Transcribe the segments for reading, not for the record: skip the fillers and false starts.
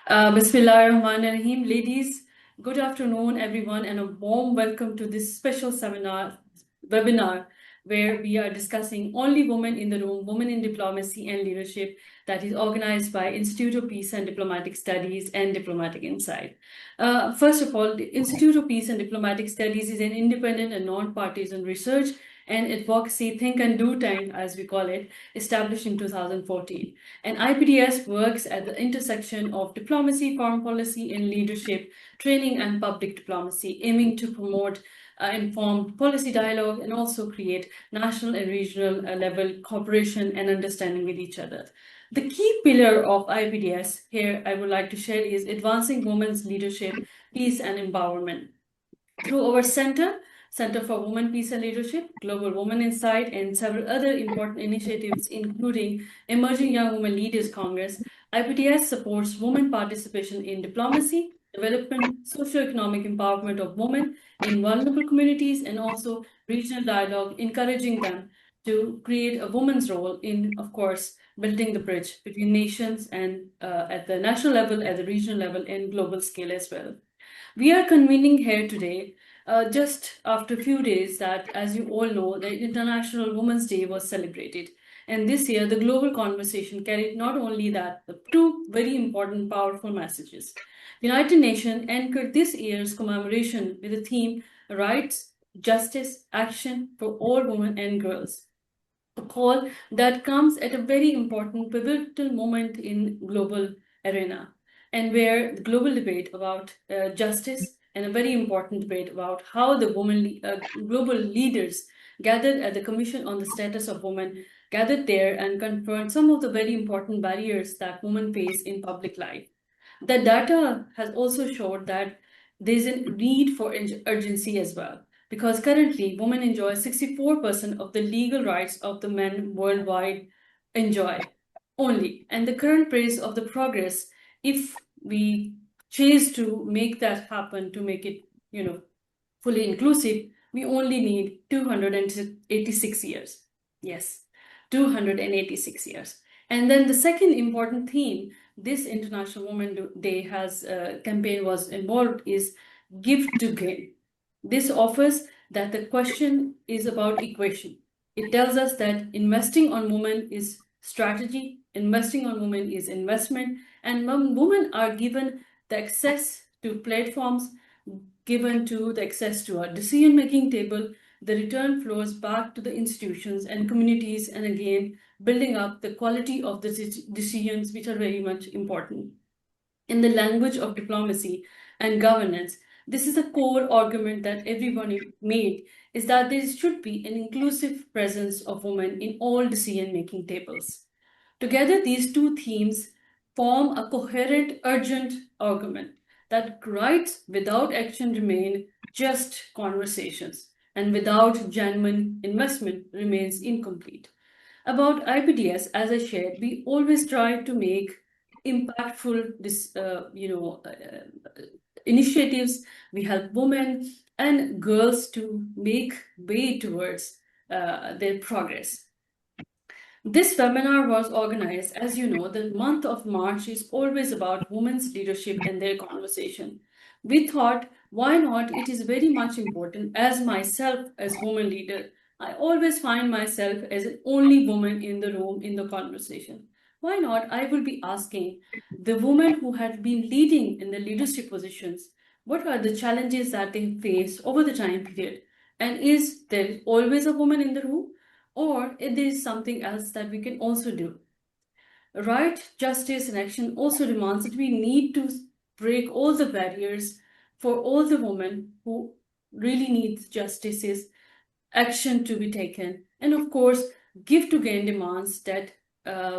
Bismillahirrahmanirrahim. Ladies, good afternoon, everyone, and a warm welcome to this special webinar, where we are discussing Only Women in the Room, Women in Diplomacy and Leadership, that is organized by Institute of Peace and Diplomatic Studies and Diplomatic Insight. First of all, the Institute of Peace and Diplomatic Studies is an independent and non-partisan research and advocacy think and do tank, as we call it, established in 2014. And IPDS works at the intersection of diplomacy, foreign policy, and leadership, training, and public diplomacy, aiming to promote informed policy dialogue and also create national and regional level cooperation and understanding with each other. The key pillar of IPDS here I would like to share is advancing women's leadership, peace, and empowerment. Through our Center for Women, Peace and Leadership, Global Women Insight, and several other important initiatives, including Emerging Young Women Leaders Congress, IPDS supports women participation in diplomacy, development, socioeconomic empowerment of women in vulnerable communities, and also regional dialogue, encouraging them to create a woman's role in, of course, building the bridge between nations and at the national level, at the regional level, and global scale as well. We are convening here today just after a few days that, as you all know, the International Women's Day was celebrated. And this year, the global conversation carried not only that, but two very important, powerful messages. The United Nations anchored this year's commemoration with the theme Rights, Justice, Action for All Women and Girls. A call that comes at a very important, pivotal moment in global arena, and where the global debate about justice and a very important debate about how the global leaders gathered at the Commission on the Status of Women gathered there and confront some of the very important barriers that women face in public life. The data has also showed that there's a need for urgency as well, because currently women enjoy 64% of the legal rights of the men worldwide enjoy only. And the current pace of the progress, if we chase to make that happen, to make it, fully inclusive, we only need 286 years. Yes, 286 years. And then the second important theme this International Women's Day has campaign was involved is give to gain. This offers that the question is about equation. It tells us that investing on women is strategy, investing on women is investment, and when women are given the access to platforms, given to the access to our decision-making table, the return flows back to the institutions and communities, and again, building up the quality of the decisions, which are very much important. In the language of diplomacy and governance, this is a core argument that everyone made, is that there should be an inclusive presence of women in all decision-making tables. Together, these two themes form a coherent, urgent argument that rights without action remain just conversations, and without genuine investment remains incomplete. About IPDS, as I shared, we always try to make impactful initiatives. We help women and girls to make way towards their progress. This webinar was organized, as you know, the month of March is always about women's leadership and their conversation. We thought, why not? It is very much important. As myself, as woman leader, I always find myself as the only woman in the room in the conversation. Why not? I will be asking the women who have been leading in the leadership positions, what are the challenges that they face over the time period? And is there always a woman in the room? Or it is something else that we can also do. Right, justice, and action also demands that we need to break all the barriers for all the women who really need justice's action to be taken. And of course, give to gain demands that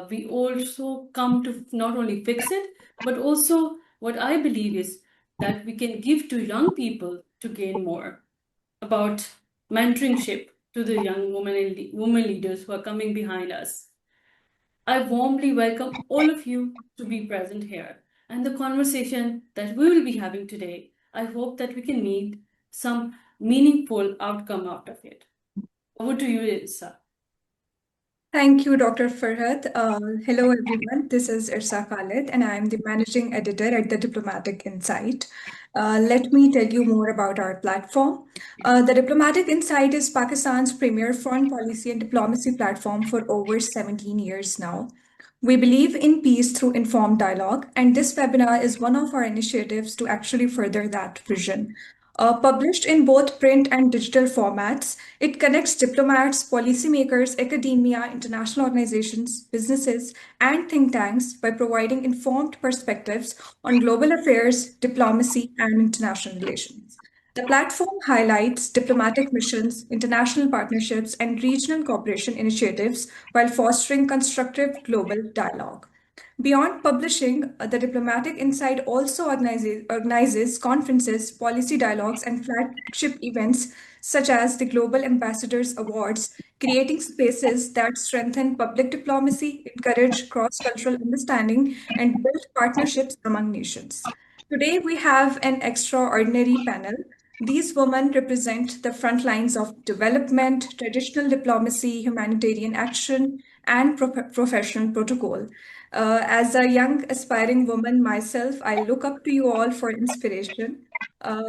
we also come to not only fix it, but also what I believe is that we can give to young people to gain more about mentorship to the young women leaders who are coming behind us. I warmly welcome all of you to be present here and the conversation that we will be having today. I hope that we can meet some meaningful outcome out of it. Over to you, Elsa. Thank you, Dr. Farhat. Hello, everyone. This is Irsa Khalid, and I am the managing editor at the Diplomatic Insight. Let me tell you more about our platform. The Diplomatic Insight is Pakistan's premier foreign policy and diplomacy platform for over 17 years now. We believe in peace through informed dialogue, and this webinar is one of our initiatives to actually further that vision. Published in both print and digital formats, it connects diplomats, policymakers, academia, international organizations, businesses, and think tanks by providing informed perspectives on global affairs, diplomacy, and international relations. The platform highlights diplomatic missions, international partnerships, and regional cooperation initiatives while fostering constructive global dialogue. Beyond publishing, the Diplomatic Insight also organizes conferences, policy dialogues, and flagship events such as the Global Ambassadors Awards, creating spaces that strengthen public diplomacy, encourage cross cultural understanding, and build partnerships among nations. Today, we have an extraordinary panel. These women represent the front lines of development, traditional diplomacy, humanitarian action, and professional protocol. As a young aspiring woman myself, I look up to you all for inspiration.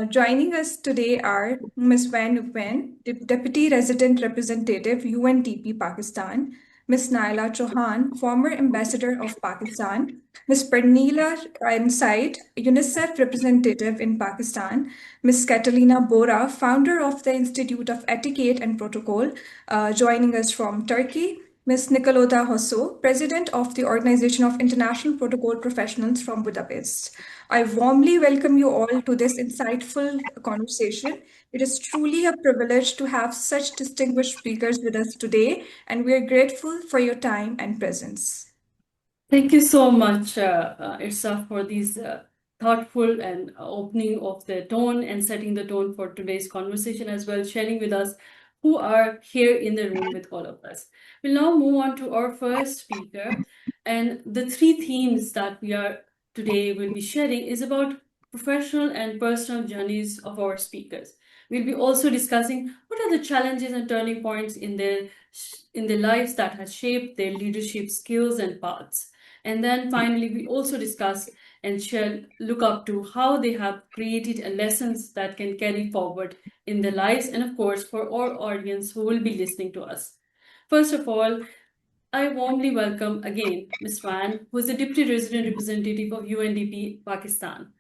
Joining us today are Ms. Van Upen, Deputy Resident Representative, UNDP Pakistan, Ms. Naila Chauhan, former Ambassador of Pakistan, Ms. Pernila Said, UNICEF Representative in Pakistan, Ms. Catalina Bora, founder of the Institute of Etiquette and Protocol, joining us from Turkey, Ms. Nicolota Hosso, President of the Organization of International Protocol Professionals from Budapest. I warmly welcome you all to this insightful conversation. It is truly a privilege to have such distinguished speakers with us today, and we are grateful for your time and presence. Thank you so much, Irsa, for these thoughtful and opening of the tone and setting the tone for today's conversation as well, sharing with us who are here in the room with all of us. We'll now move on to our first speaker, and the three themes that we are today will be sharing is about professional and personal journeys of our speakers. We'll be also discussing what are the challenges and turning points in their lives that has shaped their leadership skills and paths. And then finally, we also discuss and shall look up to how they have created lessons that can carry forward in their lives, and of course, for our audience who will be listening to us. First of all, I warmly welcome again Ms. Van, who is the Deputy Resident Representative of UNDP Pakistan.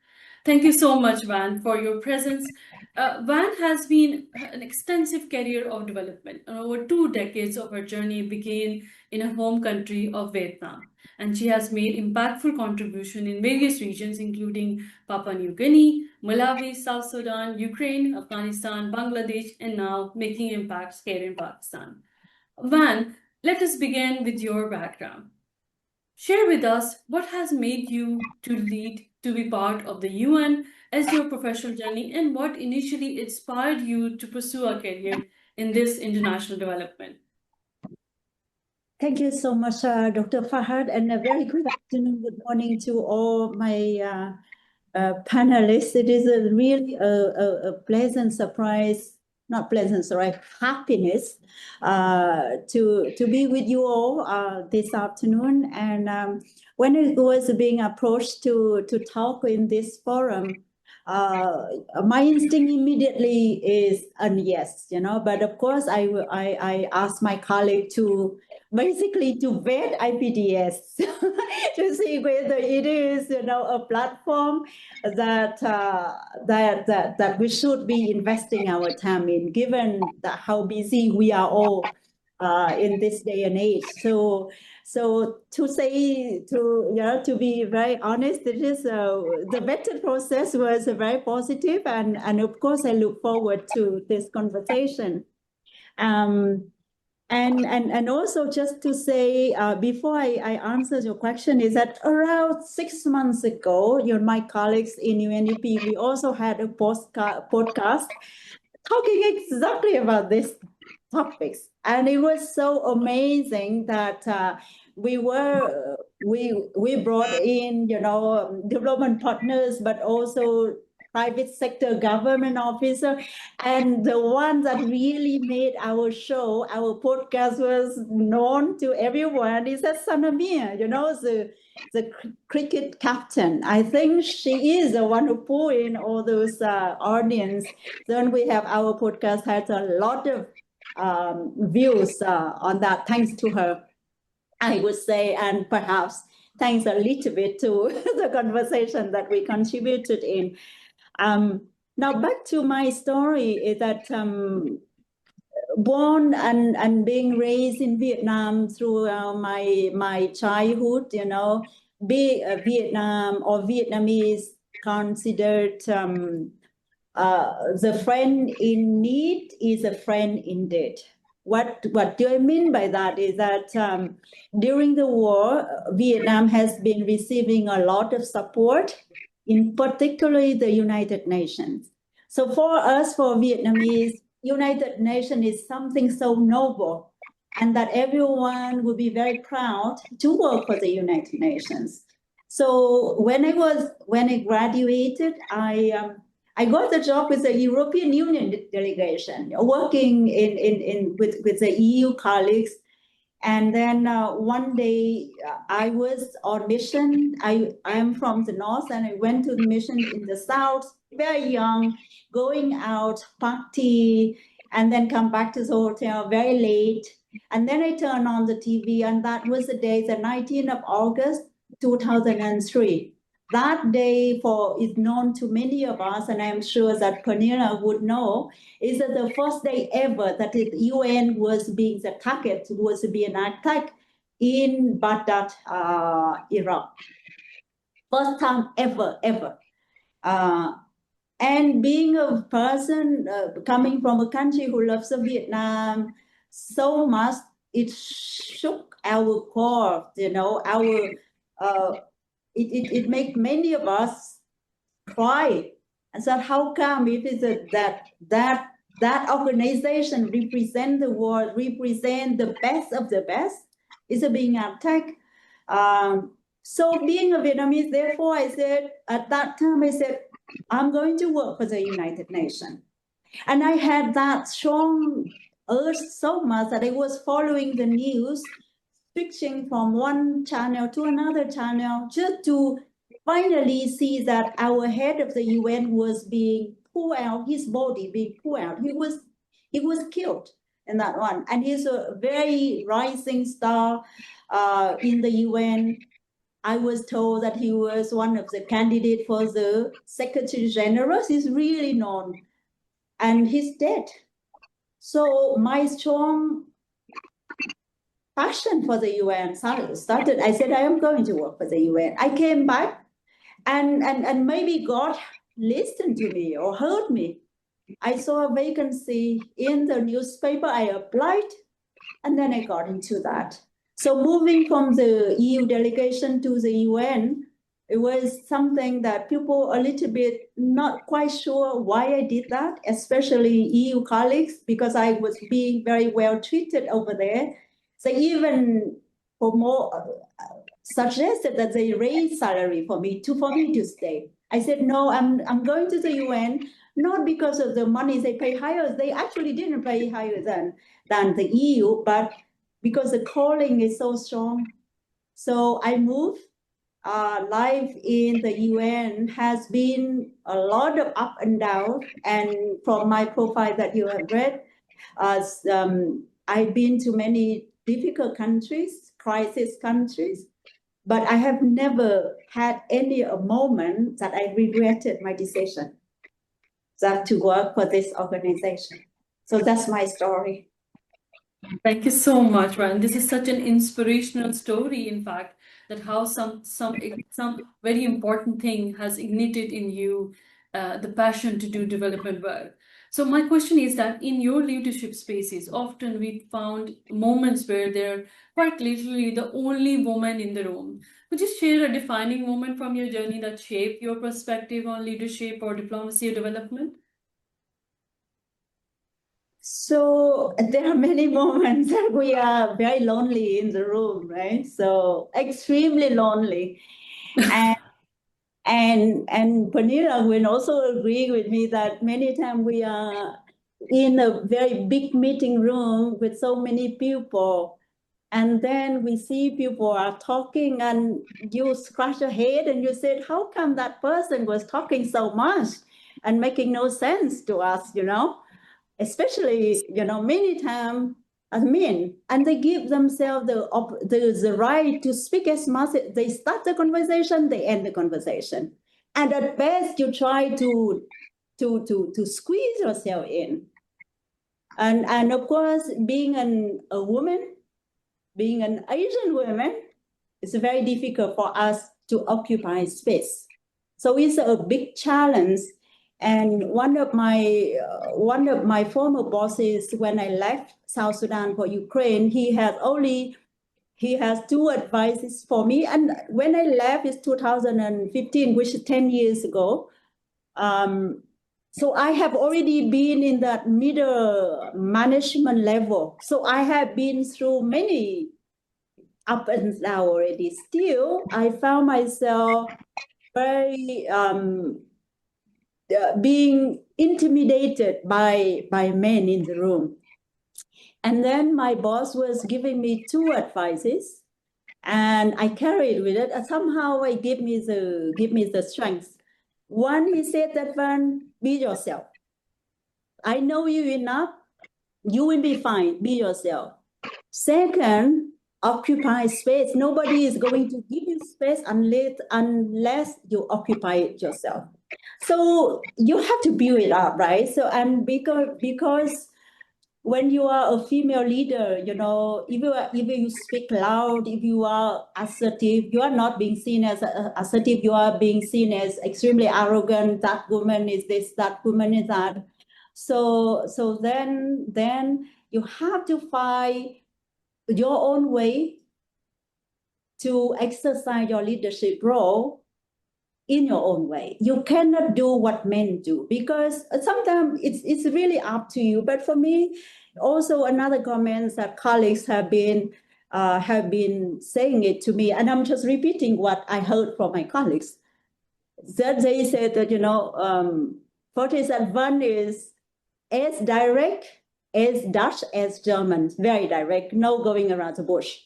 Thank you so much, Van, for your presence. Van has been an extensive career of development. Over 2 decades of her journey began in her home country of Vietnam, and she has made impactful contribution in various regions, including Papua New Guinea, Malawi, South Sudan, Ukraine, Afghanistan, Bangladesh, and now making impacts here in Pakistan. Van, let us begin with your background. Share with us what has made you to be part of the UN as your professional journey, and what initially inspired you to pursue a career in this international development. Thank you so much, Dr. Fahad, and a very good afternoon, good morning to all my panelists. It is a really a pleasant surprise, not pleasant, sorry, happiness to be with you all this afternoon. And when it was being approached to talk in this forum, my instinct immediately is yes, but of course I asked my colleague to basically to vet IPDS to see whether it is a platform that that we should be investing our time in, given that how busy we are all in this day and age. So to be very honest, it is the vetting process was very positive, and of course I look forward to this conversation. And also just to say, before I answer your question, is that around 6 months ago, my colleagues in UNDP, we also had a podcast talking exactly about these topics. And it was so amazing that we brought in, development partners, but also private sector government officer. And the one that really made our show, our podcast was known to everyone is that Sanamia, the cricket captain. I think she is the one who pulled in all those audience. Then we have our podcast has a lot of views on that, thanks to her, I would say, and perhaps thanks a little bit to the conversation that we contributed in. Now back to my story is that born and being raised in Vietnam through my childhood, be Vietnam or Vietnamese considered the friend in need is a friend indeed. What do I mean by that is that during the war, Vietnam has been receiving a lot of support, in particularly the United Nations. So for us, for Vietnamese, United Nations is something so noble, and that everyone would be very proud to work for the United Nations. So when I graduated, I got the job with the European Union delegation, working with the EU colleagues. And then one day I was on mission. I am from the north, and I went to the mission in the south, very young, going out, party, and then come back to the hotel very late. And then I turned on the TV, and that was the day, the 19th of August, 2003. That day is known to many of us, and I'm sure that Pernilla would know, is that the first day ever that the UN was being the target, was being attacked in Baghdad, Iraq. First time ever. And being a person coming from a country who loves Vietnam so much, it shook our core, it made many of us cry and said, how come if it's that organization represent the world, represent the best of the best, is being attacked? So being a Vietnamese, therefore I said, at that time I said, I'm going to work for the United Nations. And I had that strong urge so much that I was following the news, switching from one channel to another channel, just to finally see that our head of the UN was being pulled out, his body being pulled out. He was killed in that one. And he's a very rising star in the UN. I was told that he was one of the candidates for the Secretary General. He's really known. And he's dead. So my strong passion for the UN started. I said, I am going to work for the UN. I came back, and maybe God listened to me or heard me. I saw a vacancy in the newspaper. I applied, and then I got into that. So moving from the EU delegation to the UN, it was something that people a little bit not quite sure why I did that, especially EU colleagues, because I was being very well treated over there. So even for more suggested that they raise salary for me to stay. I said, no, I'm going to the UN, not because of the money they pay higher. They actually didn't pay higher than the EU, but because the calling is so strong. So I moved. Life in the UN has been a lot of up and down. And from my profile that you have read, I've been to many difficult countries, crisis countries, but I have never had any moment that I regretted my decision that to work for this organization. So that's my story. Thank you so much, Ryan. This is such an inspirational story, in fact, that how some very important thing has ignited in you the passion to do development work. So my question is that in your leadership spaces, often we found moments where they're quite literally the only woman in the room. Could you share a defining moment from your journey that shaped your perspective on leadership or diplomacy or development? So there are many moments that we are very lonely in the room, right? So extremely lonely. And And Panila will also agree with me that many times we are in a very big meeting room with so many people, and then we see people are talking and you scratch your head and you said, how come that person was talking so much and making no sense to us, especially, many times as men, and they give themselves the right to speak as much. They start the conversation, they end the conversation. And at best, you try to squeeze yourself in. And of course, being a woman, being an Asian woman, it's very difficult for us to occupy space. So it's a big challenge. And one of my former bosses, when I left South Sudan for Ukraine, he has two advices for me. And when I left, it's 2015, which is 10 years ago. So I have already been in that middle management level. So I have been through many up and down already. Still, I found myself very being intimidated by men in the room. And then my boss was giving me two advices, and I carried with it. And somehow it gave me the strength. One, he said that one, be yourself. I know you enough. You will be fine. Be yourself. Second, occupy space. Nobody is going to give you space unless you occupy it yourself. So you have to build it up, right? So, and because when you are a female leader, if you speak loud, if you are assertive, you are not being seen as assertive. You are being seen as extremely arrogant. That woman is this. That woman is that. So then you have to find your own way to exercise your leadership role in your own way. You cannot do what men do, because sometimes it's really up to you. But for me, also another comment that colleagues have been saying it to me, and I'm just repeating what I heard from my colleagues. That they said that, what is that one is as direct as Dutch as German, very direct, no going around the bush.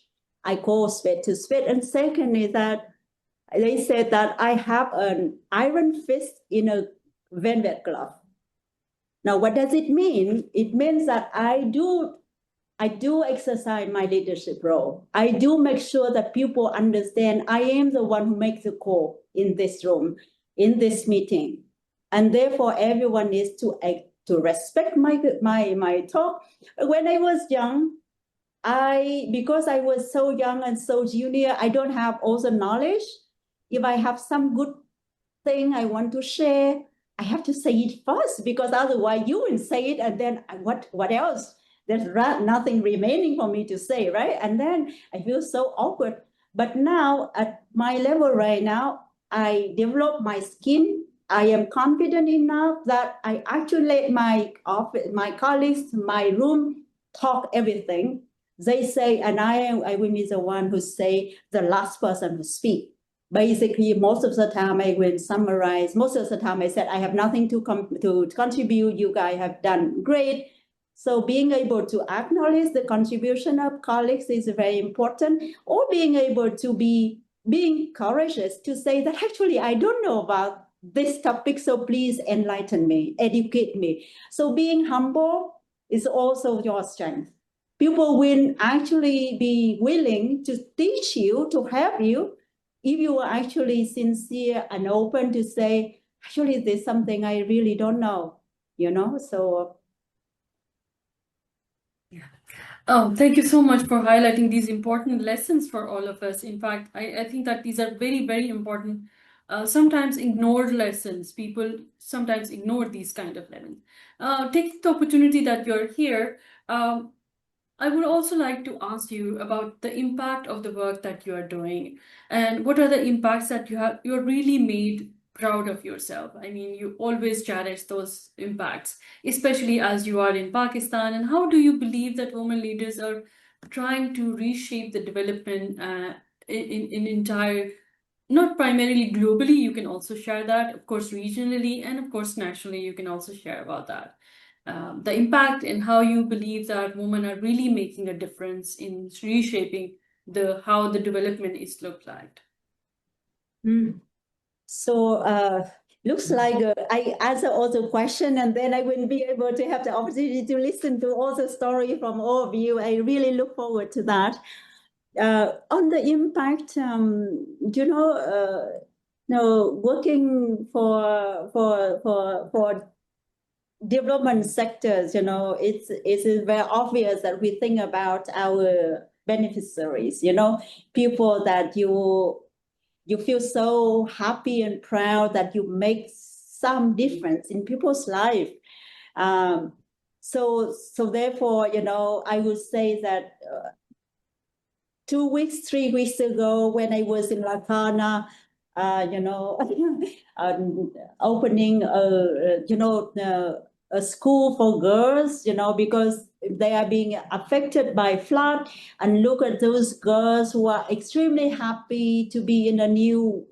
I call spade to spade. And second is that they said that I have an iron fist in a velvet glove. Now, what does it mean? It means that I do exercise my leadership role. I do make sure that people understand I am the one who makes the call in this room, in this meeting. And therefore, everyone needs to respect my talk. When I was young, because I was so young and so junior, I don't have all the knowledge. If I have some good thing I want to share, I have to say it first, because otherwise you will say it, and then what else? There's nothing remaining for me to say, right? And then I feel so awkward. But now at my level right now, I develop my skin. I am confident enough that I actually let my colleagues, my room, talk everything. They say, and I will be the one who say the last person who speak. Basically, most of the time I will summarize. Most of the time I said, I have nothing to contribute. You guys have done great. So being able to acknowledge the contribution of colleagues is very important, or being able to being courageous to say that actually I don't know about this topic, so please enlighten me, educate me. So being humble is also your strength. People will actually be willing to teach you, to help you, if you are actually sincere and open to say, actually, there's something I really don't know, so. Thank you so much for highlighting these important lessons for all of us. In fact, I think that these are very, very important, sometimes ignored lessons. People sometimes ignore these kind of lessons. Taking the opportunity that you're here, I would also like to ask you about the impact of the work that you are doing, and what are the impacts that you're really made proud of yourself. I mean, you always cherish those impacts, especially as you are in Pakistan. And how do you believe that women leaders are trying to reshape the development in entire not primarily globally, you can also share that, of course, regionally, and of course, nationally, you can also share about that. The impact and how you believe that women are really making a difference in reshaping how the development is looked like. So looks like I answer all the question, and then I wouldn't be able to have the opportunity to listen to all the story from all of you. I really look forward to that. On the impact, working for development sectors, it's very obvious that we think about our beneficiaries, people that you feel so happy and proud that you make some difference in people's life. So therefore, I would say that 3 weeks ago, when I was in Lakana, opening a school for girls, because they are being affected by flood, and look at those girls who are extremely happy to be in a new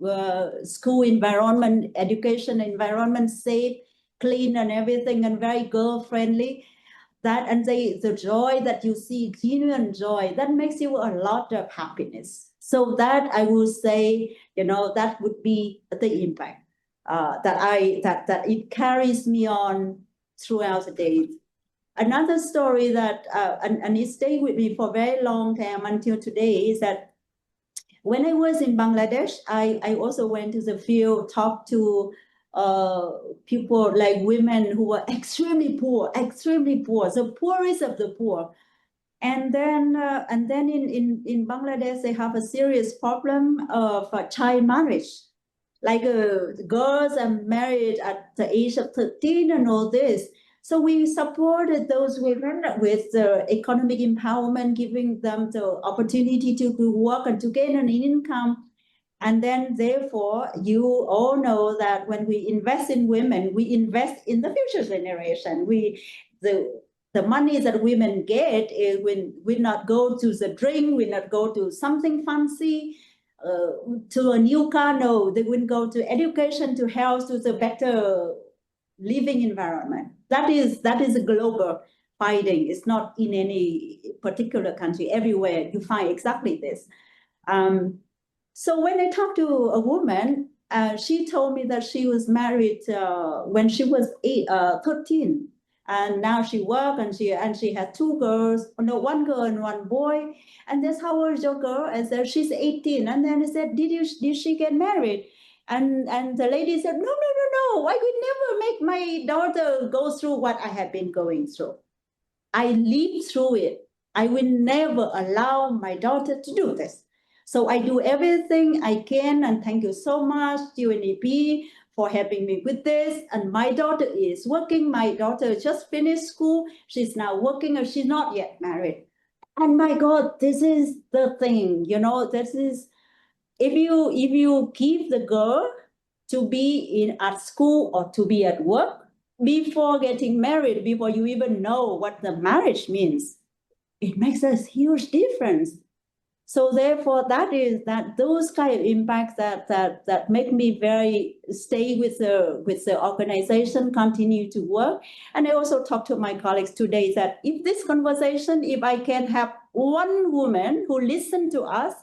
school environment, education environment, safe, clean and everything, and very girl friendly. That and the joy that you see, genuine joy, that makes you a lot of happiness. So that I would say, that would be the impact that it carries me on throughout the day. Another story that and it stayed with me for a very long time until today is that when I was in Bangladesh, I also went to the field, talked to people like women who were extremely poor, the poorest of the poor. And then in Bangladesh, they have a serious problem of child marriage. Like girls are married at the age of 13 and all this. So we supported those women with economic empowerment, giving them the opportunity to work and to gain an income. And then, therefore, you all know that when we invest in women, we invest in the future generation. The money that women get is will not go to the drink, will not go to something fancy, to a new car. No, they will go to education, to health, to the better living environment. That is a global finding. It's not in any particular country. Everywhere you find exactly this. So when I talked to a woman, she told me that she was married when she was 13, and now she works and she had 2 girls, no, 1 girl and 1 boy. And that's how old is your girl? I said she's 18. And then I said, did she get married? And the lady said, no, I could never make my daughter go through what I have been going through. I lived through it. I will never allow my daughter to do this. So I do everything I can, and thank you so much, UNEP, for helping me with this. And my daughter is working. My daughter just finished school. She's now working, and she's not yet married. And my God, this is the thing, this is, if you give the girl to be at school or to be at work, before getting married, before you even know what the marriage means, it makes a huge difference. So therefore, those kind of impacts that make me very stay with the organization, continue to work. And I also talked to my colleagues today that if I can have one woman who listen to us,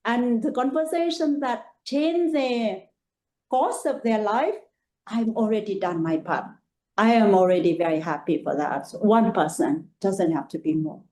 and the conversation that change the course of their life, I've already done my part. I am already very happy for that. So 1 person doesn't have to be more.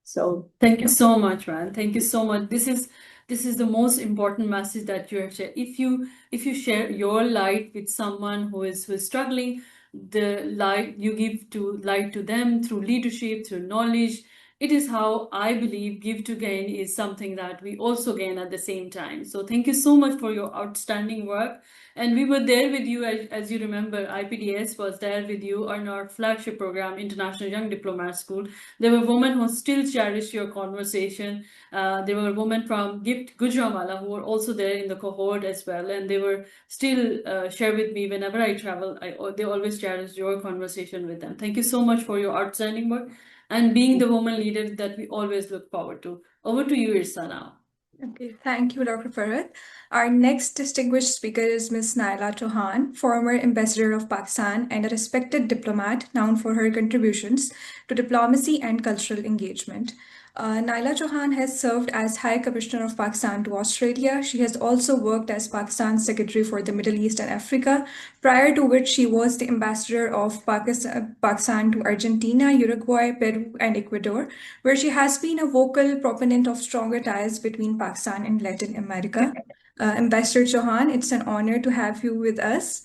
So thank you so much, Ran. Thank you so much. This is the most important message that you have shared. If you share your light with someone who is struggling, the light you give to them through leadership, through knowledge, it is how I believe give to gain is something that we also gain at the same time. So thank you so much for your outstanding work. And we were there with you, as you remember, IPDS was there with you on our flagship program, International Young Diplomat School. There were women who still cherish your conversation. There were women from Gift Gujranwala who were also there in the cohort as well. And they were still share with me whenever I travel. They always cherish your conversation with them. Thank you so much for your outstanding work and being the woman leader that we always look forward to. Over to you, Irsa, now. Okay, thank you, Dr. Farhat. Our next distinguished speaker is Ms. Naila Chauhan, former ambassador of Pakistan and a respected diplomat known for her contributions to diplomacy and cultural engagement. Naila Chauhan has served as High Commissioner of Pakistan to Australia. She has also worked as Pakistan's Secretary for the Middle East and Africa, prior to which she was the ambassador of Pakistan to Argentina, Uruguay, Peru, and Ecuador, where she has been a vocal proponent of stronger ties between Pakistan and Latin America. Ambassador Chauhan, it's an honor to have you with us.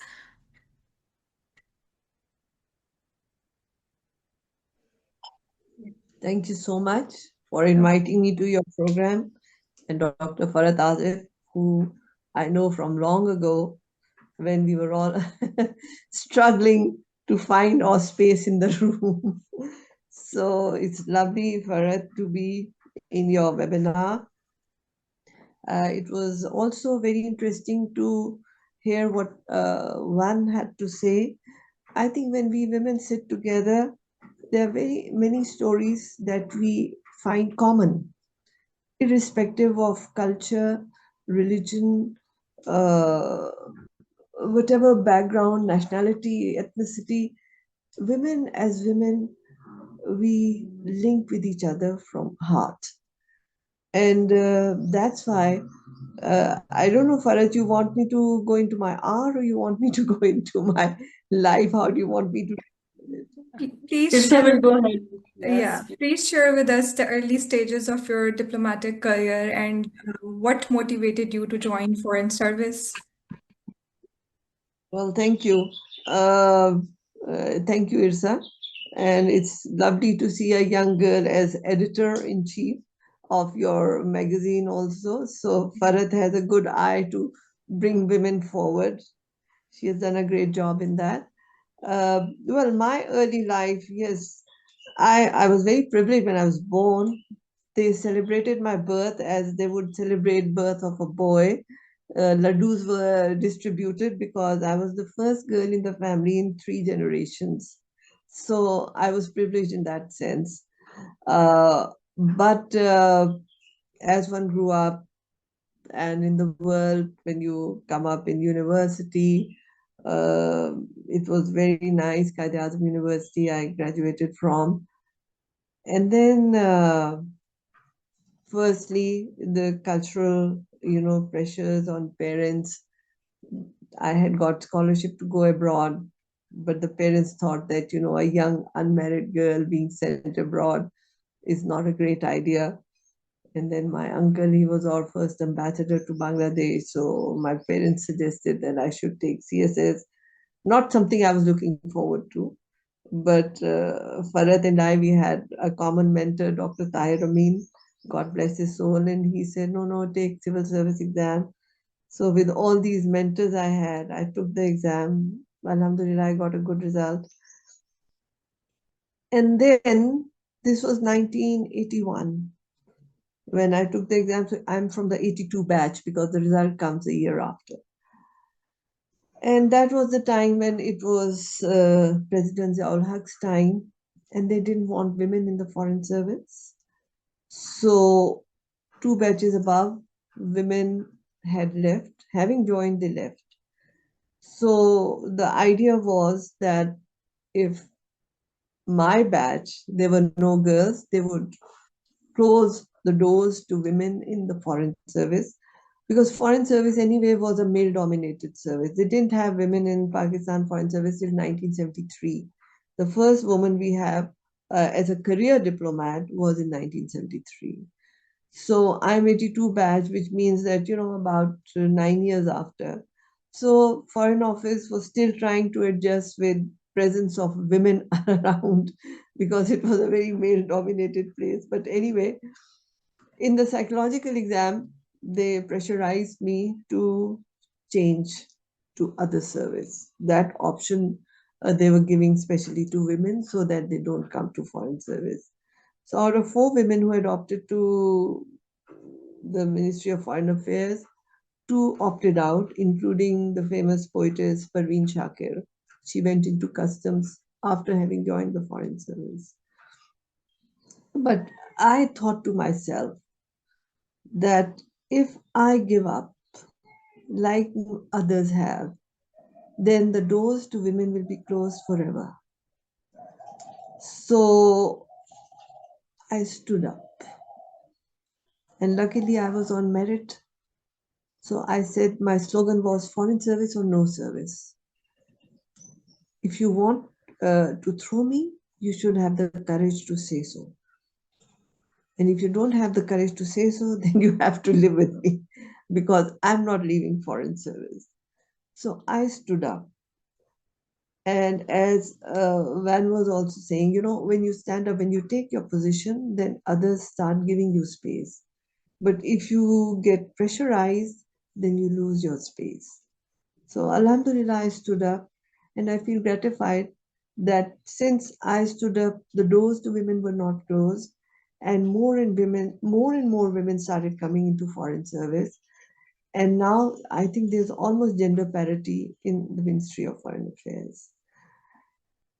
Thank you so much for inviting me to your program, and Dr. Farhat Azif, who I know from long ago when we were all struggling to find our space in the room. So it's lovely, Farhat, to be in your webinar. It was also very interesting to hear what one had to say. I think when we women sit together, there are very many stories that we find common, irrespective of culture, religion, uh, whatever background, nationality, ethnicity. Women as women, we link with each other from heart. And that's why I don't know, Faraj, you want me to go into my art or you want me to go into my life? How do you want me to? Please Irsa share, will go ahead. yeah, Yes. please share with us the early stages of your diplomatic career and what motivated you to join foreign service. Well, thank you. Thank you, Irsa. And it's lovely to see a young girl as editor in chief of your magazine also. So Farhat has a good eye to bring women forward. She has done a great job in that. Well, my early life, yes, I was very privileged when I was born. They celebrated my birth as they would celebrate birth of a boy. Laddus were distributed because I was the first girl in the family in 3 generations. So I was privileged in that sense. But as one grew up and in the world, when you come up in university, it was very nice. Qaid Azam University, I graduated from. And then firstly, the cultural, pressures on parents. I had got scholarship to go abroad, but the parents thought that, a young unmarried girl being sent abroad is not a great idea. And then my uncle, he was our first ambassador to Bangladesh. So my parents suggested that I should take CSS. Not something I was looking forward to. But Farhat and I, we had a common mentor, Dr. Tahir Amin, God bless his soul. And he said, no, take civil service exam. So with all these mentors I had, I took the exam. Alhamdulillah, I got a good result. And then this was 1981 when I took the exam. So I'm from the 82 batch because the result comes a year after. And that was the time when it was President Ziaul Haq's time, and they didn't want women in the foreign service. So 2 batches above, women had left. Having joined, they left. So the idea was that if my batch, there were no girls, they would close the doors to women in the foreign service, because foreign service anyway was a male dominated service. They didn't have women in Pakistan foreign service till 1973. The first woman we have as a career diplomat was in 1973. So I'm 82 batch, which means that, about 9 years after. So Foreign Office was still trying to adjust with presence of women around because it was a very male dominated place. But anyway, in the psychological exam, they pressurized me to change to other service. That option they were giving specially to women so that they don't come to foreign service. So out of 4 women who had opted to the Ministry of Foreign Affairs, 2 opted out, including the famous poetess Parveen Shakir. She went into customs after having joined the foreign service. But I thought to myself that if I give up like others have, then the doors to women will be closed forever. So I stood up, and luckily I was on merit. So I said my slogan was foreign service or no service. If you want to throw me, you should have the courage to say so. And if you don't have the courage to say so, then you have to live with me, because I'm not leaving foreign service. So I stood up. And as Van was also saying, you know, when you stand up, when you take your position, then others start giving you space. But if you get pressurized, then you lose your space. So Alhamdulillah, I stood up, and I feel gratified that since I stood up, the doors to women were not closed, and more and more women started coming into foreign service. And now I think there's almost gender parity in the Ministry of Foreign Affairs.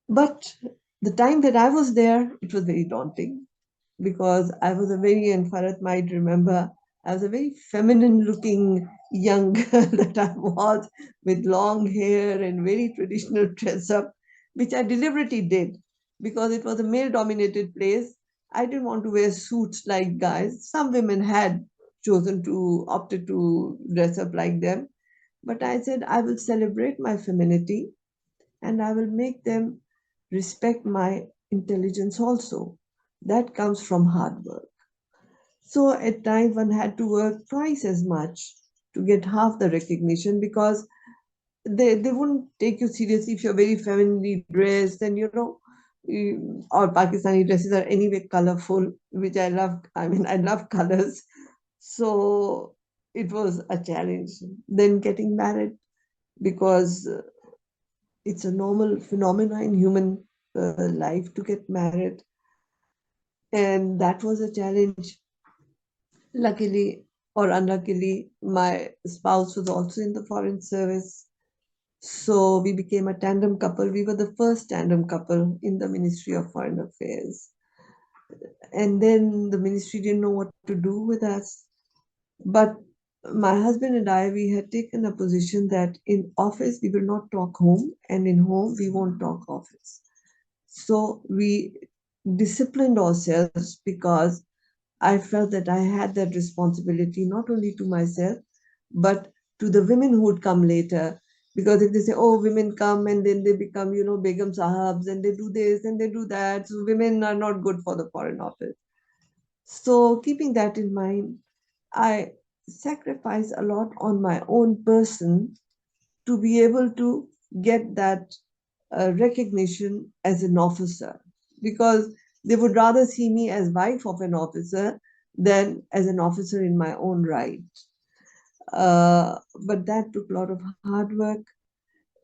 But the time that I was there, it was very daunting, because I was a very, and Farhat might remember, I was a very feminine looking young girl that I was, with long hair and very traditional dress up, which I deliberately did because it was a male dominated place. I didn't want to wear suits like guys. Some women had opted to dress up like them. But I said, I will celebrate my femininity, and I will make them respect my intelligence also. That comes from hard work. So at times one had to work twice as much to get half the recognition, because they wouldn't take you seriously if you're very femininely dressed, and or Pakistani dresses are anyway colorful, which I love. I mean, I love colors. So it was a challenge. Then getting married, because it's a normal phenomenon in human life to get married. And that was a challenge. Luckily or unluckily, my spouse was also in the foreign service. So we became a tandem couple. We were the first tandem couple in the Ministry of Foreign Affairs. And then the ministry didn't know what to do with us. But my husband and I, we had taken a position that in office, we will not talk home, and in home, we won't talk office. So we disciplined ourselves, because I felt that I had that responsibility not only to myself, but to the women who would come later. Because if they say, oh, women come and then they become, Begum Sahabs, and they do this and they do that, so women are not good for the Foreign Office. So keeping that in mind, I sacrifice a lot on my own person to be able to get that recognition as an officer, because they would rather see me as wife of an officer than as an officer in my own right. But that took a lot of hard work.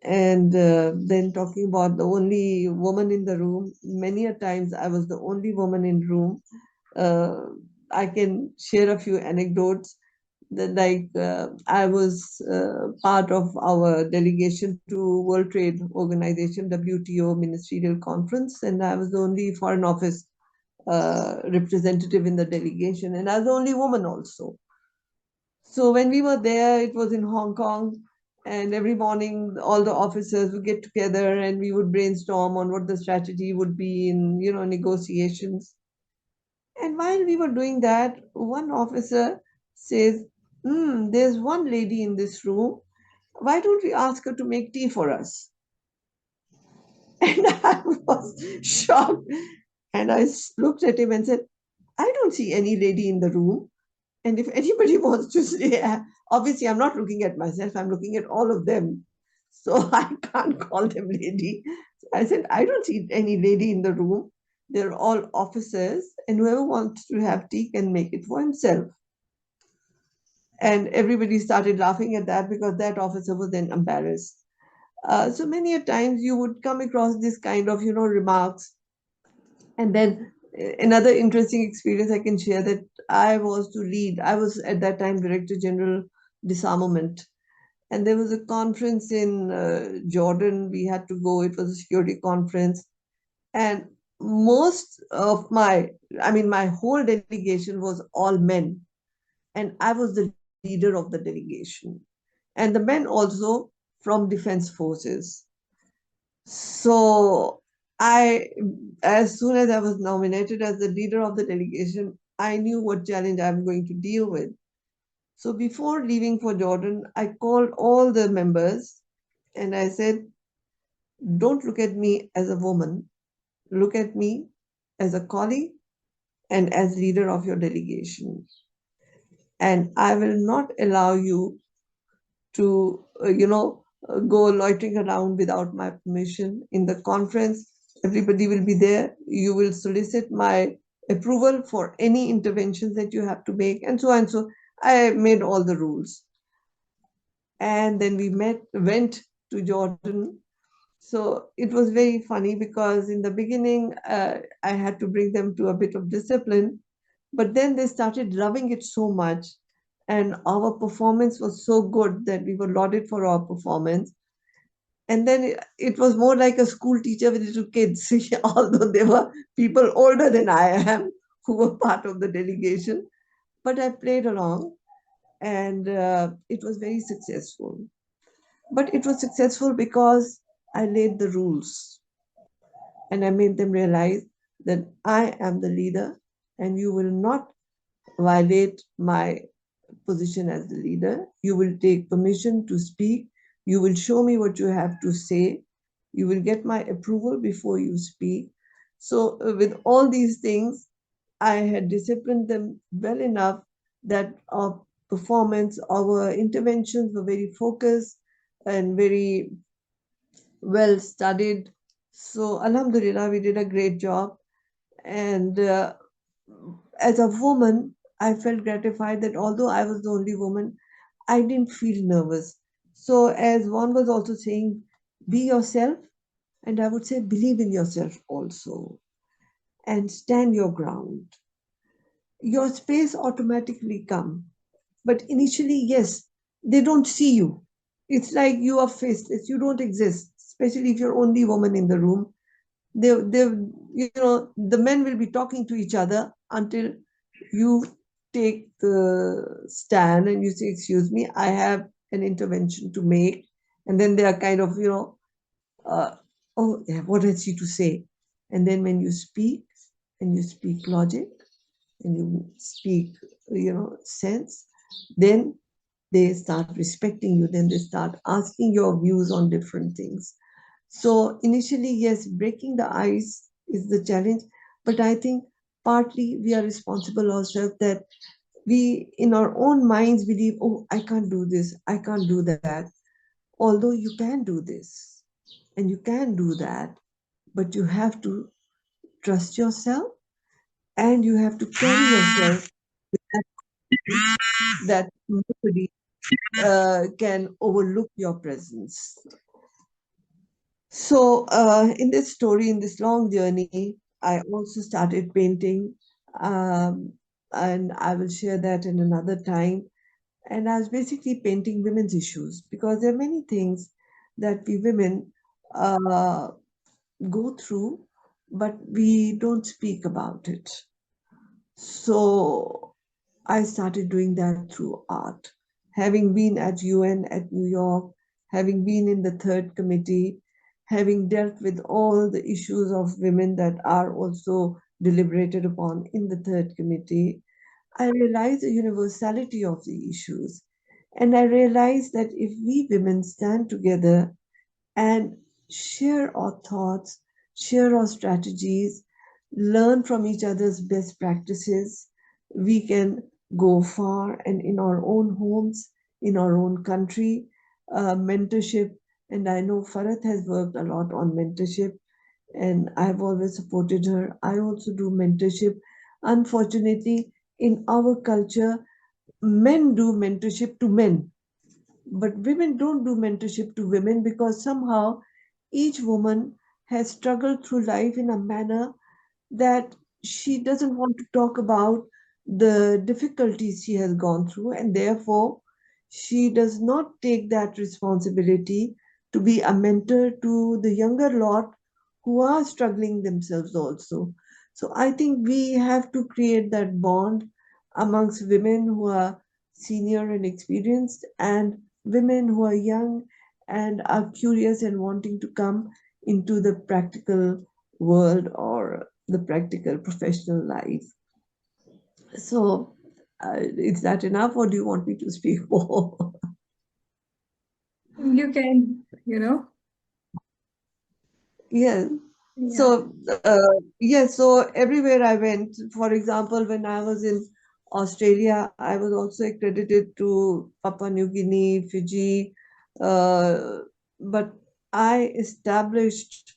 And then talking about the only woman in the room, many a times I was the only woman in room. I can share a few anecdotes. I was part of our delegation to World Trade Organization, WTO Ministerial Conference, and I was the only Foreign Office representative in the delegation, and I was the only woman also. So when we were there, it was in Hong Kong, and every morning all the officers would get together and we would brainstorm on what the strategy would be in, negotiations. And while we were doing that, one officer says, there's one lady in this room. Why don't we ask her to make tea for us? And I was shocked. And I looked at him and said, I don't see any lady in the room. And if anybody wants to say, obviously, I'm not looking at myself, I'm looking at all of them. So I can't call them lady. I said, I don't see any lady in the room. They're all officers, and whoever wants to have tea can make it for himself. And everybody started laughing at that, because that officer was then embarrassed. So many a times you would come across this kind of, remarks. And then another interesting experience I can share, that I was at that time Director General Disarmament. And there was a conference in Jordan. We had to go. It was a security conference. And my whole delegation was all men. and I was the leader of the delegation, and the men also from defense forces. So as soon as I was nominated as the leader of the delegation, I knew what challenge I'm going to deal with. So before leaving for Jordan, I called all the members and I said, don't look at me as a woman, look at me as a colleague and as leader of your delegation. And I will not allow you to, go loitering around without my permission. In the conference, everybody will be there. You will solicit my approval for any interventions that you have to make, and so on. So I made all the rules. And then we went to Jordan. So it was very funny because in the beginning, I had to bring them to a bit of discipline, but then they started loving it so much. And our performance was so good that we were lauded for our performance. And then it was more like a school teacher with little kids, although they were people older than I am who were part of the delegation. But I played along and it was very successful. But it was successful because I laid the rules and I made them realize that I am the leader and you will not violate my position as the leader. You will take permission to speak. You will show me what you have to say. You will get my approval before you speak. So, with all these things, I had disciplined them well enough that our performance, our interventions were very focused and very well studied. So, Alhamdulillah, we did a great job. And as a woman, I felt gratified that although I was the only woman, I didn't feel nervous. So, as one was also saying, be yourself, and I would say, believe in yourself also, and stand your ground. Your space automatically come, but initially, yes, they don't see you. It's like you are faceless, you don't exist, especially if you're only woman in the room. The men will be talking to each other until you take the stand and you say, excuse me, I have an intervention to make. And then they are kind of, oh, yeah, what has she to say? And then when you speak, and you speak logic, and you speak, sense, then they start respecting you, then they start asking your views on different things. So initially, yes, breaking the ice is the challenge, but I think partly we are responsible ourselves that we, in our own minds, believe, oh, I can't do this, I can't do that. Although you can do this and you can do that, but you have to trust yourself and you have to carry yourself that nobody can overlook your presence. So, in this story, in this long journey, I also started painting, and I will share that in another time. And I was basically painting women's issues because there are many things that we women go through, but we don't speak about it. So I started doing that through art. Having been at UN at New York, having been in the third committee, having dealt with all the issues of women that are also deliberated upon in the third committee, I realized the universality of the issues. And I realized that if we women stand together and share our thoughts, share our strategies, learn from each other's best practices, we can go far. And in our own homes, in our own country, mentorship. And I know Farhat has worked a lot on mentorship, and I've always supported her. I also do mentorship. Unfortunately, in our culture, men do mentorship to men, but women don't do mentorship to women because somehow each woman has struggled through life in a manner that she doesn't want to talk about the difficulties she has gone through, and therefore she does not take that responsibility to be a mentor to the younger lot who are struggling themselves also. So I think we have to create that bond amongst women who are senior and experienced, and women who are young and are curious and wanting to come into the practical world or the practical professional life. So, is that enough, or do you want me to speak more? You can, Yes. yeah. So, yes, so everywhere I went, for example, when I was in Australia, I was also accredited to Papua New Guinea, Fiji, but I established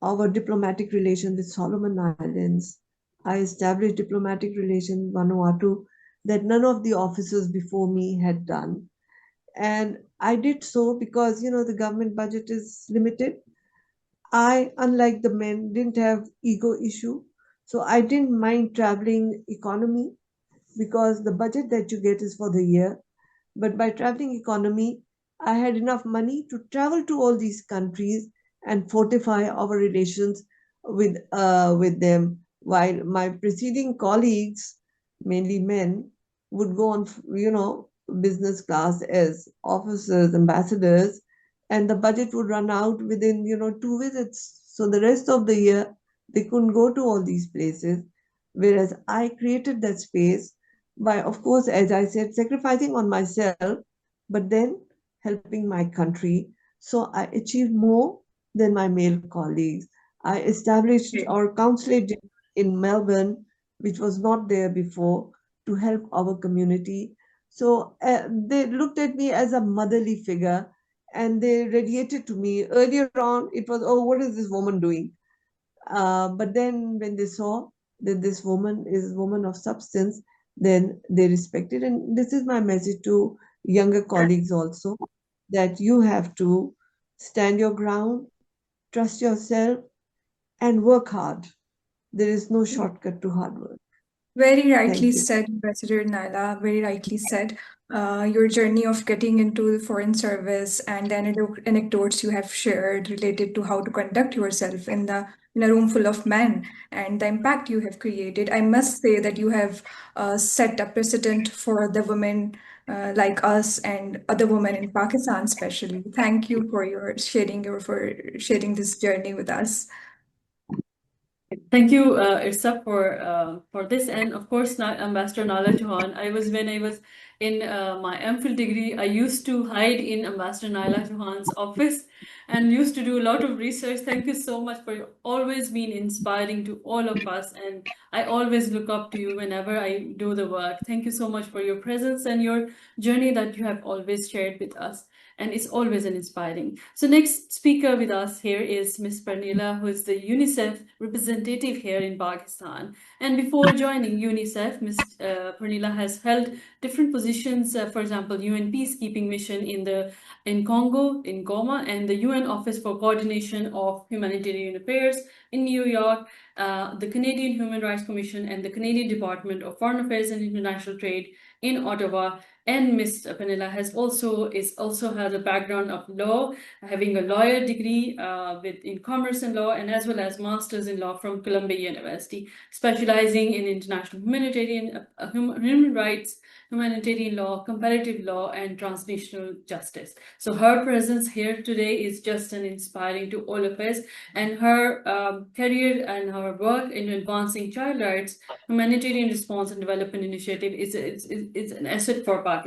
our diplomatic relations with Solomon Islands. I established diplomatic relations with Vanuatu that none of the officers before me had done. And I did so because, the government budget is limited. I, unlike the men, didn't have ego issue. So I didn't mind traveling economy because the budget that you get is for the year. But by traveling economy, I had enough money to travel to all these countries and fortify our relations with them. While my preceding colleagues, mainly men, would go on, business class as officers, ambassadors, and the budget would run out within, 2 visits. So the rest of the year, they couldn't go to all these places. Whereas I created that space by, of course, as I said, sacrificing on myself, but then helping my country. So I achieved more than my male colleagues. I established Okay. our consulate in Melbourne, which was not there before, to help our community. So they looked at me as a motherly figure and they radiated to me. Earlier on, it was, oh, what is this woman doing? But then when they saw that this woman is a woman of substance, then they respected. And this is my message to younger colleagues also, that you have to stand your ground, trust yourself, and work hard. There is no shortcut to hard work. Very rightly Thank you. said, Ambassador Naila. Very rightly said. Your journey of getting into the foreign service and the anecdotes you have shared related to how to conduct yourself in a room full of men and the impact you have created. I must say that you have set a precedent for the women like us and other women in Pakistan, especially. Thank you for for sharing this journey with us. Thank you, Irsa, for this, and of course, Ambassador Nala Chauhan. When I was in my MPhil degree, I used to hide in Ambassador Nala Chauhan's office and used to do a lot of research. Thank you so much for always being inspiring to all of us, and I always look up to you whenever I do the work. Thank you so much for your presence and your journey that you have always shared with us, and it's always an inspiring. So next speaker with us here is Ms. Pranila, who is the UNICEF representative here in Pakistan. And before joining UNICEF, Ms. Pranila has held different positions, for example, UN peacekeeping mission in Congo, in Goma, and the UN Office for Coordination of Humanitarian Affairs in New York, the Canadian Human Rights Commission, and the Canadian Department of Foreign Affairs and International Trade in Ottawa. And Ms. Panela has also has a background of law, having a lawyer degree in commerce and law, and as well as masters in law from Columbia University, specializing in international humanitarian human rights, humanitarian law, comparative law, and transnational justice. So her presence here today is just an inspiring to all of us, and her career and her work in advancing child rights, humanitarian response and development initiative is an asset for Pakistan.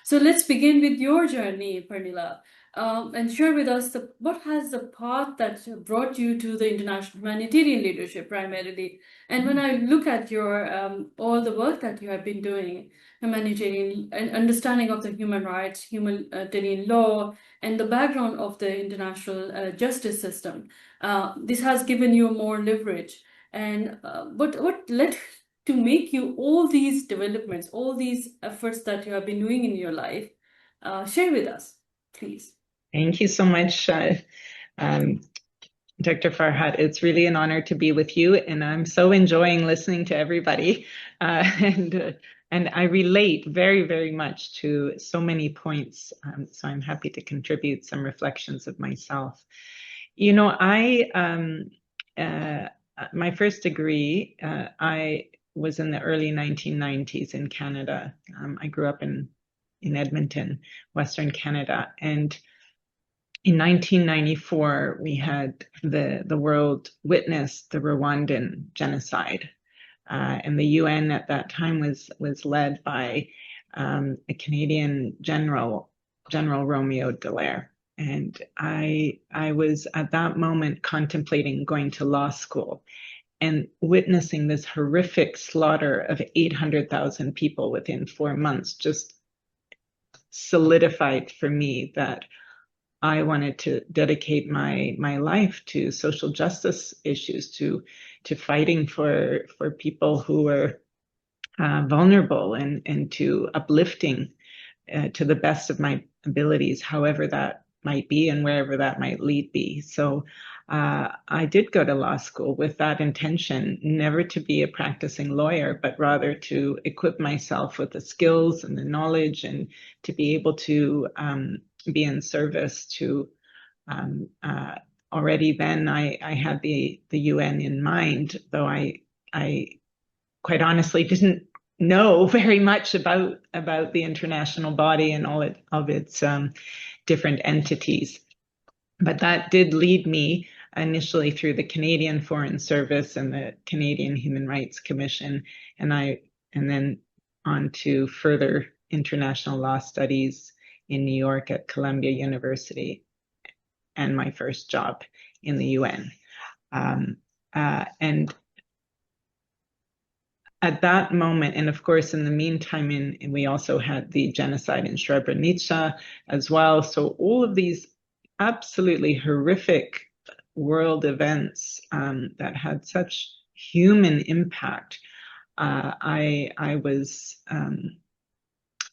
So let's begin with your journey, Pernila, and share with us what has the path that brought you to the international humanitarian leadership primarily. And when I look at your all the work that you have been doing, humanitarian and understanding of the human rights, humanitarian law, and the background of the international justice system, this has given you more leverage. And what led to make you all these developments, all these efforts that you have been doing in your life? Share with us, please. Thank you so much, Dr. Farhat. It's really an honor to be with you, and I'm so enjoying listening to everybody. And I relate very, very much to so many points. So I'm happy to contribute some reflections of myself. You know, my first degree, I was in the early 1990s in Canada. I grew up in Edmonton, Western Canada, and in 1994 we had the world witness the Rwandan genocide, and the UN at that time was led by a Canadian General Romeo Dallaire. And I was at that moment contemplating going to law school and witnessing this horrific slaughter of 800,000 people within 4 months just solidified for me that I wanted to dedicate my life to social justice issues, to fighting for people who were vulnerable, and to uplifting to the best of my abilities, however that might be and wherever that might lead me. So I did go to law school with that intention, never to be a practicing lawyer, but rather to equip myself with the skills and the knowledge, and to be able to be in service to already then I had the UN in mind, though I quite honestly didn't know very much about the international body and all of its different entities. But that did lead me initially through the Canadian Foreign Service and the Canadian Human Rights Commission, and then on to further international law studies in New York at Columbia University, and my first job in the UN. And at that moment, and of course, in the meantime, we also had the genocide in Srebrenica as well. So all of these absolutely horrific world events that had such human impact, I was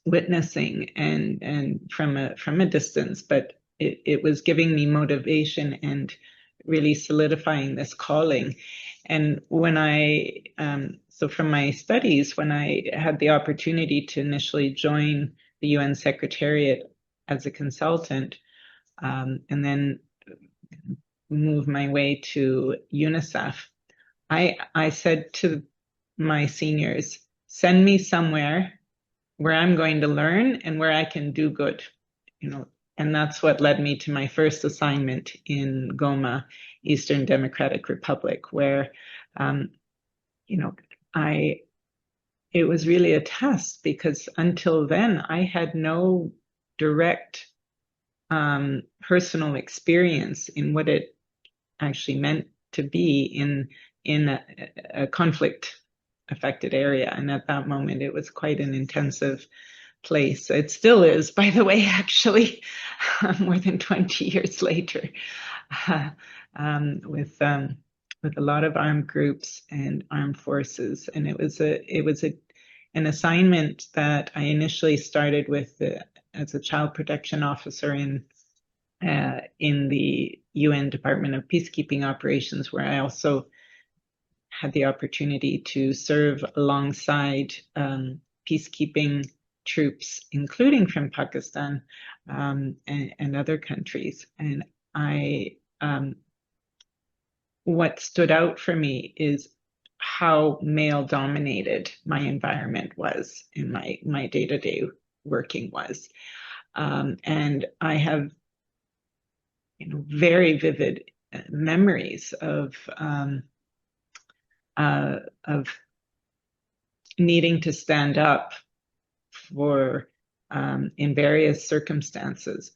witnessing and from a distance, but it was giving me motivation and really solidifying this calling. And when so from my studies, when I had the opportunity to initially join the UN Secretariat as a consultant, and then move my way to UNICEF, I said to my seniors, send me somewhere where I'm going to learn and where I can do good, and that's what led me to my first assignment in Goma, Eastern Democratic Republic, where, it was really a test, because until then I had no direct personal experience in what it actually meant to be in a conflict affected area. And at that moment, it was quite an intensive place. It still is, by the way, actually, more than 20 years later, with a lot of armed groups and armed forces. And it was an assignment that I initially started with as a child protection officer in the UN Department of Peacekeeping Operations, where I also had the opportunity to serve alongside peacekeeping troops, including from Pakistan and other countries. And what stood out for me is how male dominated my environment was, in my day-to-day working was. And I have very vivid memories of needing to stand up for in various circumstances,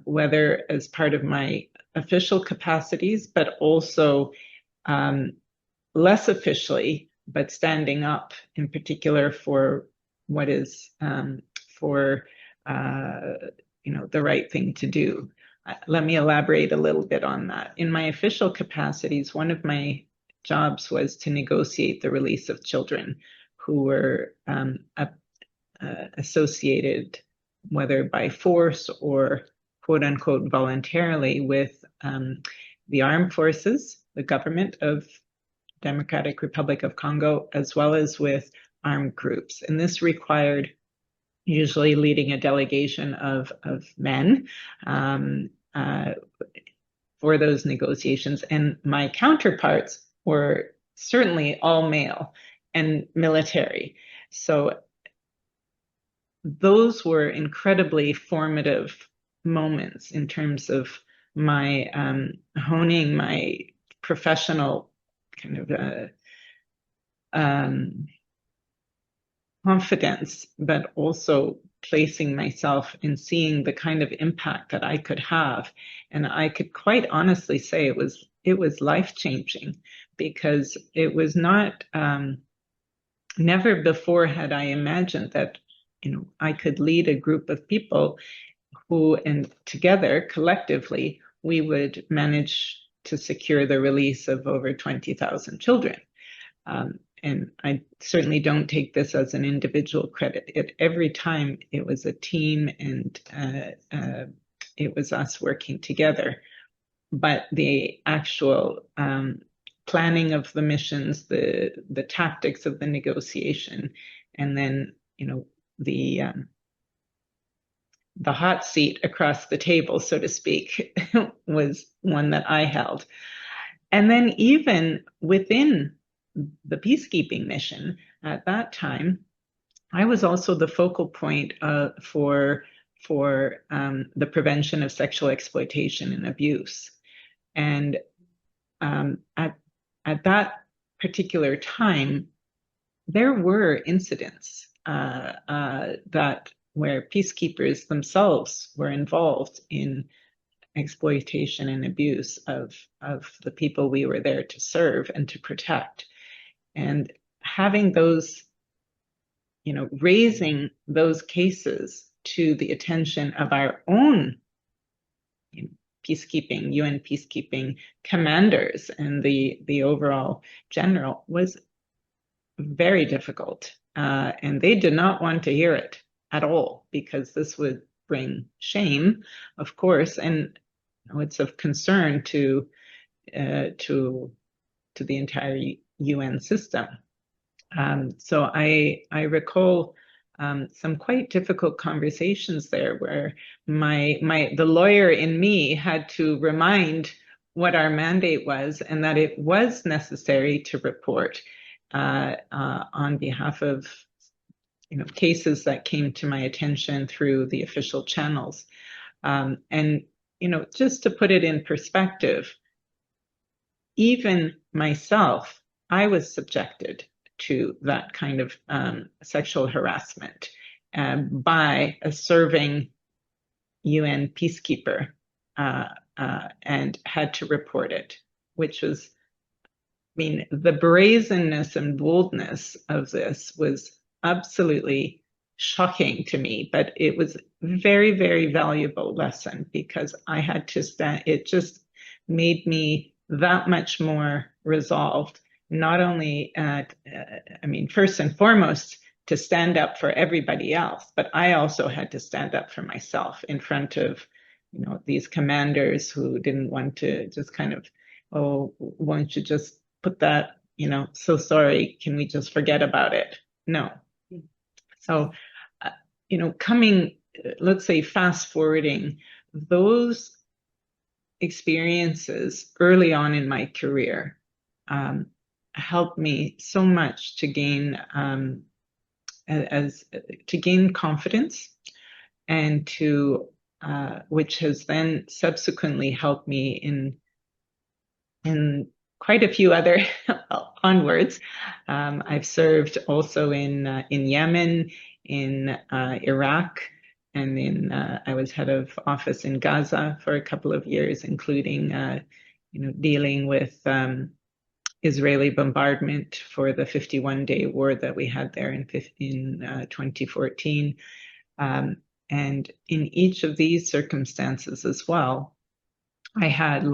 whether as part of my official capacities, but also less officially, but standing up in particular for what is for the right thing to do. Let me elaborate a little bit on that. In my official capacities, one of my jobs was to negotiate the release of children who were associated, whether by force or quote unquote voluntarily, with the armed forces, the government of Democratic Republic of Congo, as well as with armed groups. And this required usually leading a delegation of men for those negotiations. And my counterparts were certainly all male. and military. So those were incredibly formative moments in terms of my honing my professional kind of confidence, but also placing myself and seeing the kind of impact that I could have. And I could quite honestly say it was life-changing, because it was not, never before had I imagined that, I could lead a group of people who, and together, collectively, we would manage to secure the release of over 20,000 children. And I certainly don't take this as an individual credit. Every time it was a team, and it was us working together. But the actual planning of the missions, the tactics of the negotiation, and then the hot seat across the table, so to speak, was one that I held. And then even within the peacekeeping mission at that time, I was also the focal point for the prevention of sexual exploitation and abuse. And at that particular time, there were incidents where peacekeepers themselves were involved in exploitation and abuse of the people we were there to serve and to protect. And having those, raising those cases to the attention of our own peacekeeping, UN peacekeeping commanders and the overall general was very difficult. And they did not want to hear it at all, because this would bring shame, of course, and it's of concern to the entire UN system. So I recall some quite difficult conversations there, where the lawyer in me had to remind what our mandate was, and that it was necessary to report on behalf of cases that came to my attention through the official channels. And just to put it in perspective, even myself, I was subjected to that kind of sexual harassment by a serving UN peacekeeper, and had to report it, which was, the brazenness and boldness of this was absolutely shocking to me, but it was very, very valuable lesson, because I had to stand. It just made me that much more resolved, not only first and foremost, to stand up for everybody else, but I also had to stand up for myself in front of these commanders who didn't want to just kind of, oh, won't you just put that, so sorry, can we just forget about it? No. So, let's say fast forwarding, those experiences early on in my career helped me so much to gain confidence, and which has then subsequently helped me in quite a few other onwards. I've served also in Yemen, in Iraq, and I was head of office in Gaza for a couple of years, including dealing with Israeli bombardment for the 51-day war that we had there in 2014. And in each of these circumstances as well, I had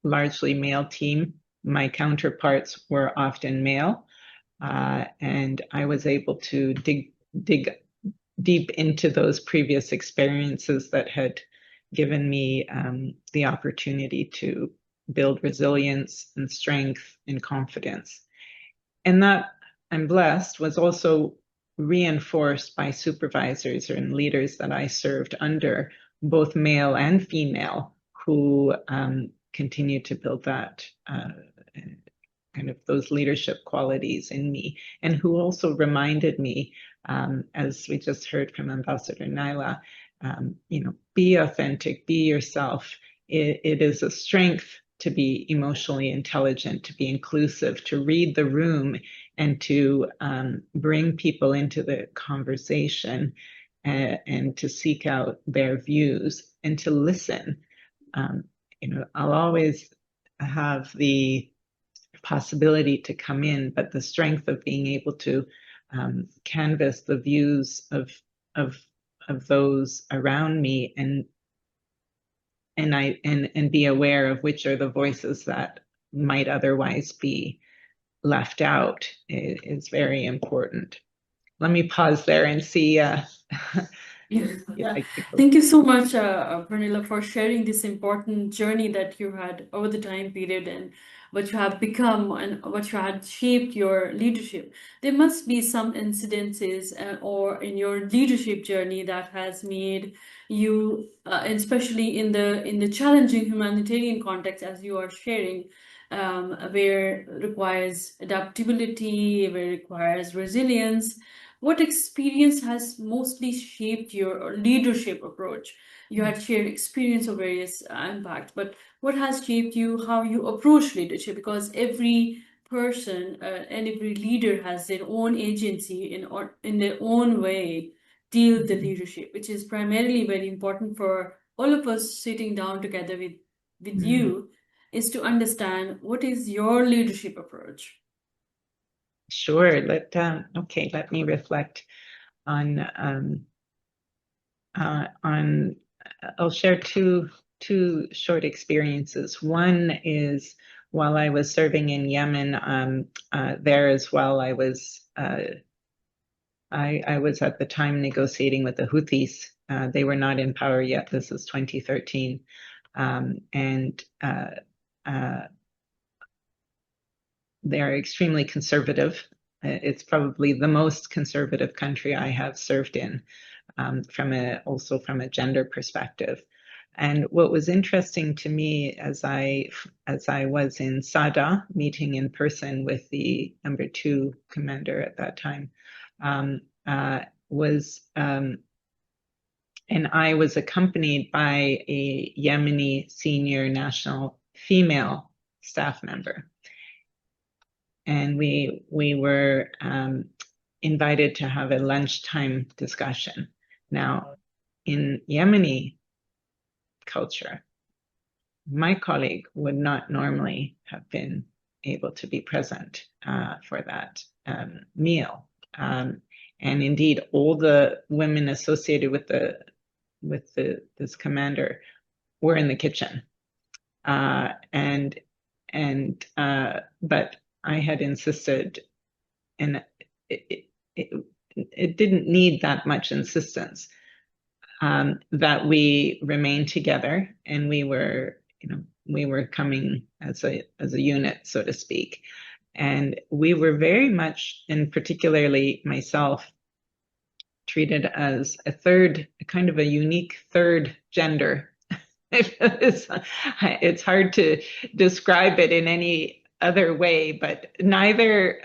largely male team. My counterparts were often male, and I was able to dig deep into those previous experiences that had given me the opportunity to build resilience and strength and confidence. And that, I'm blessed, was also reinforced by supervisors and leaders that I served under, both male and female, who continue to build that kind of those leadership qualities in me, and who also reminded me, as we just heard from Ambassador Naila, be authentic, be yourself. It is a strength to be emotionally intelligent, to be inclusive, to read the room, and to bring people into the conversation, and to seek out their views and to listen. I'll always have the possibility to come in, but the strength of being able to canvass the views of those around me and be aware of which are the voices that might otherwise be left out is very important. Let me pause there and see. Yeah. Thank you so much, Pranila, for sharing this important journey that you had over the time period and what you have become and what you had shaped your leadership. There must be some incidences or in your leadership journey that has made you, especially in the challenging humanitarian context as you are sharing, where requires adaptability, where requires resilience. What experience has mostly shaped your leadership approach? You had shared experience of various impacts, but what has shaped you, how you approach leadership? Because every person and every leader has their own agency in their own way deal the leadership, which is primarily very important for all of us sitting down together with you, is to understand what is your leadership approach. Sure. Let me reflect on I'll share two short experiences. One is while I was serving in Yemen, there as well, I was at the time negotiating with the Houthis. They were not in power yet. This is 2013. And they're extremely conservative. It's probably the most conservative country I have served in, also from a gender perspective. And what was interesting to me as I was in Sada meeting in person with the number 2 commander at that time, and I was accompanied by a Yemeni senior national female staff member. And we were invited to have a lunchtime discussion. Now, in Yemeni culture, my colleague would not normally have been able to be present for that meal. And indeed, all the women associated with this commander were in the kitchen. But I had insisted, and it didn't need that much insistence, that we remain together, and we were coming as a unit, so to speak. And we were very much, and particularly myself, treated as a kind of a unique third gender. It's hard to describe it in any other way, but neither,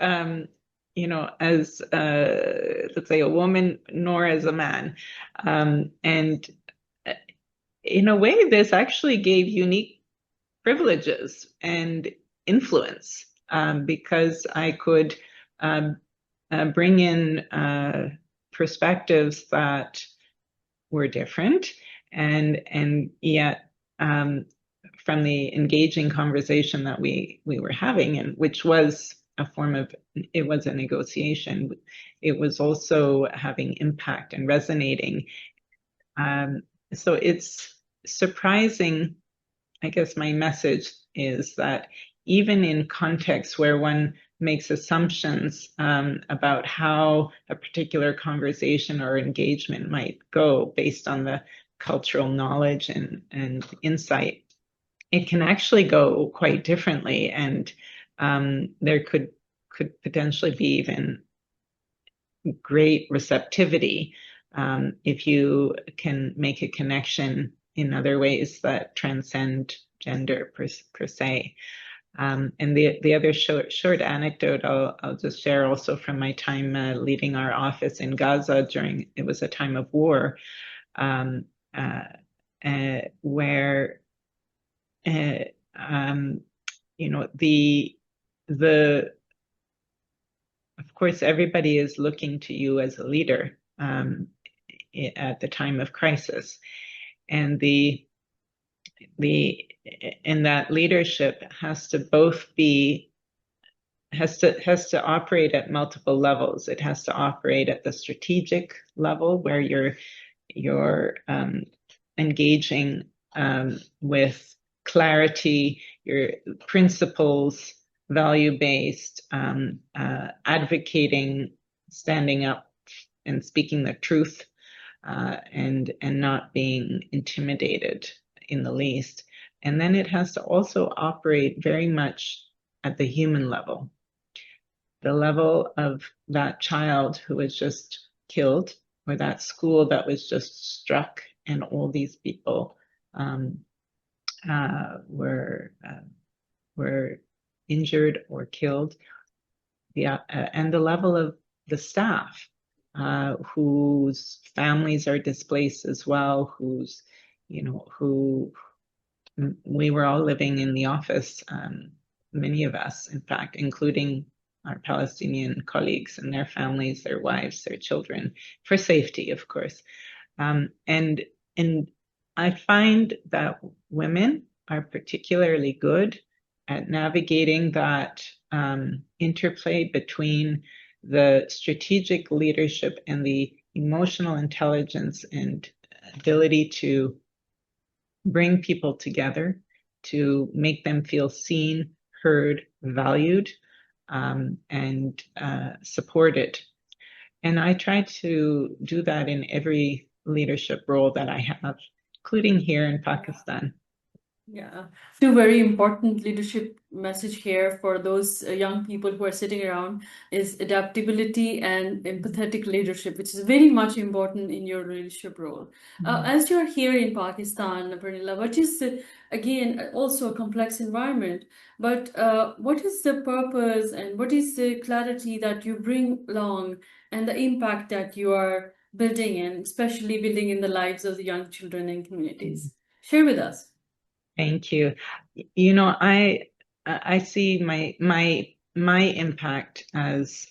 as let's say a woman nor as a man. And in a way, this actually gave unique privileges and influence, because I could bring in perspectives that were different, and yet from the engaging conversation that we were having, and which was it was a negotiation, it was also having impact and resonating. So it's surprising. I guess my message is that even in contexts where one makes assumptions about how a particular conversation or engagement might go based on the cultural knowledge and insight, it can actually go quite differently, and there could potentially be even great receptivity if you can make a connection in other ways that transcend gender per se. And the other short anecdote I'll just share also from my time leading our office in Gaza it was a time of war, where you know, of course everybody is looking to you as a leader at the time of crisis, and and that leadership has to operate at multiple levels. It has to operate at the strategic level, where you're engaging with clarity, your principles, value-based, advocating, standing up and speaking the truth, and not being intimidated in the least. And then it has to also operate very much at the human level, the level of that child who was just killed, or that school that was just struck, and all these people were injured or killed. And the level of the staff, whose families are displaced as well, who we were all living in the office, many of us, in fact, including our Palestinian colleagues and their families, their wives, their children, for safety, of course. And I find that women are particularly good at navigating that interplay between the strategic leadership and the emotional intelligence and ability to bring people together, to make them feel seen, heard, valued, and supported. And I try to do that in every leadership role that I have, including here in Pakistan. Yeah, two very important leadership message here for those young people who are sitting around is adaptability and empathetic leadership, which is very much important in your leadership role. As you're here in Pakistan, Pernilla, which is again also a complex environment, but what is the purpose and what is the clarity that you bring along and the impact that you are building in, especially building in the lives of the young children and communities? Share with us. Thank you. You know, I see my impact as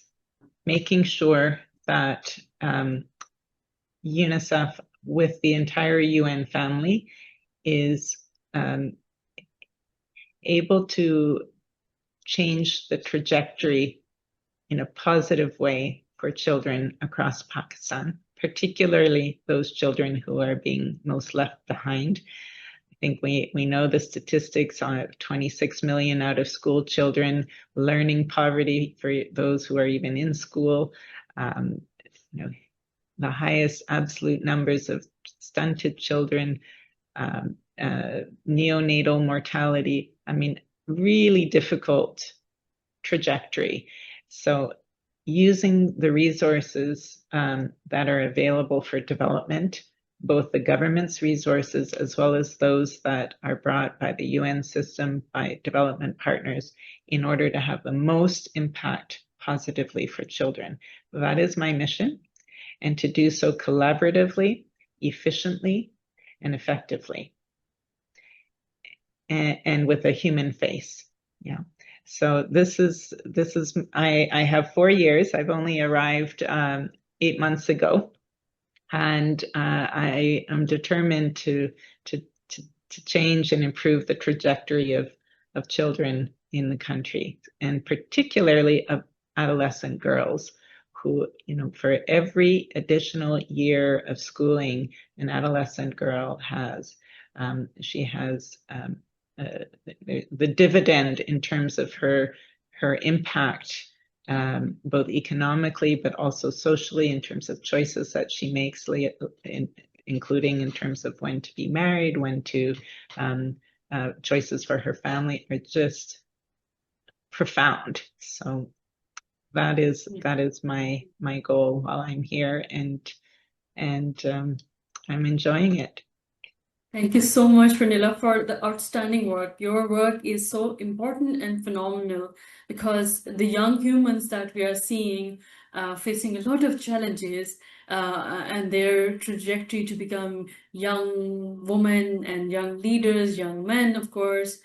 making sure that UNICEF, with the entire UN family, is able to change the trajectory in a positive way for children across Pakistan, particularly those children who are being most left behind. I think we know the statistics on 26 million out of school children, learning poverty for those who are even in school, the highest absolute numbers of stunted children, neonatal mortality. I mean, really difficult trajectory. So using the resources that are available for development, both the government's resources as well as those that are brought by the UN system, by development partners, in order to have the most impact positively for children. That is my mission, and to do so collaboratively, efficiently, and effectively, and with a human face. Yeah. So this is I have 4 years. I've only arrived 8 months ago. And I am determined to change and improve the trajectory of children in the country, and particularly of adolescent girls, who, for every additional year of schooling an adolescent girl has, she has the dividend in terms of her impact, both economically but also socially, in terms of choices that she makes, including in terms of when to be married, when to choices for her family, are just profound. So that is my goal while I'm here, and I'm enjoying it. Thank you so much, Pranila, for the outstanding work. Your work is so important and phenomenal because the young humans that we are seeing facing a lot of challenges and their trajectory to become young women and young leaders, young men, of course,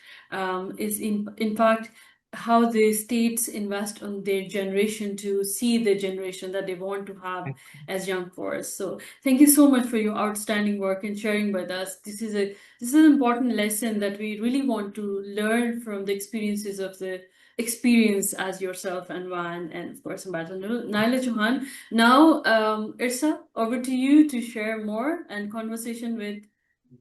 is in fact how the states invest on their generation to see the generation that they want to have as young force. So thank you so much for your outstanding work and sharing with us. This is an important lesson that we really want to learn from the experiences of the experience as yourself and Van and of course Ambassador Naila Chauhan. Now, Irsa, over to you to share more and conversation with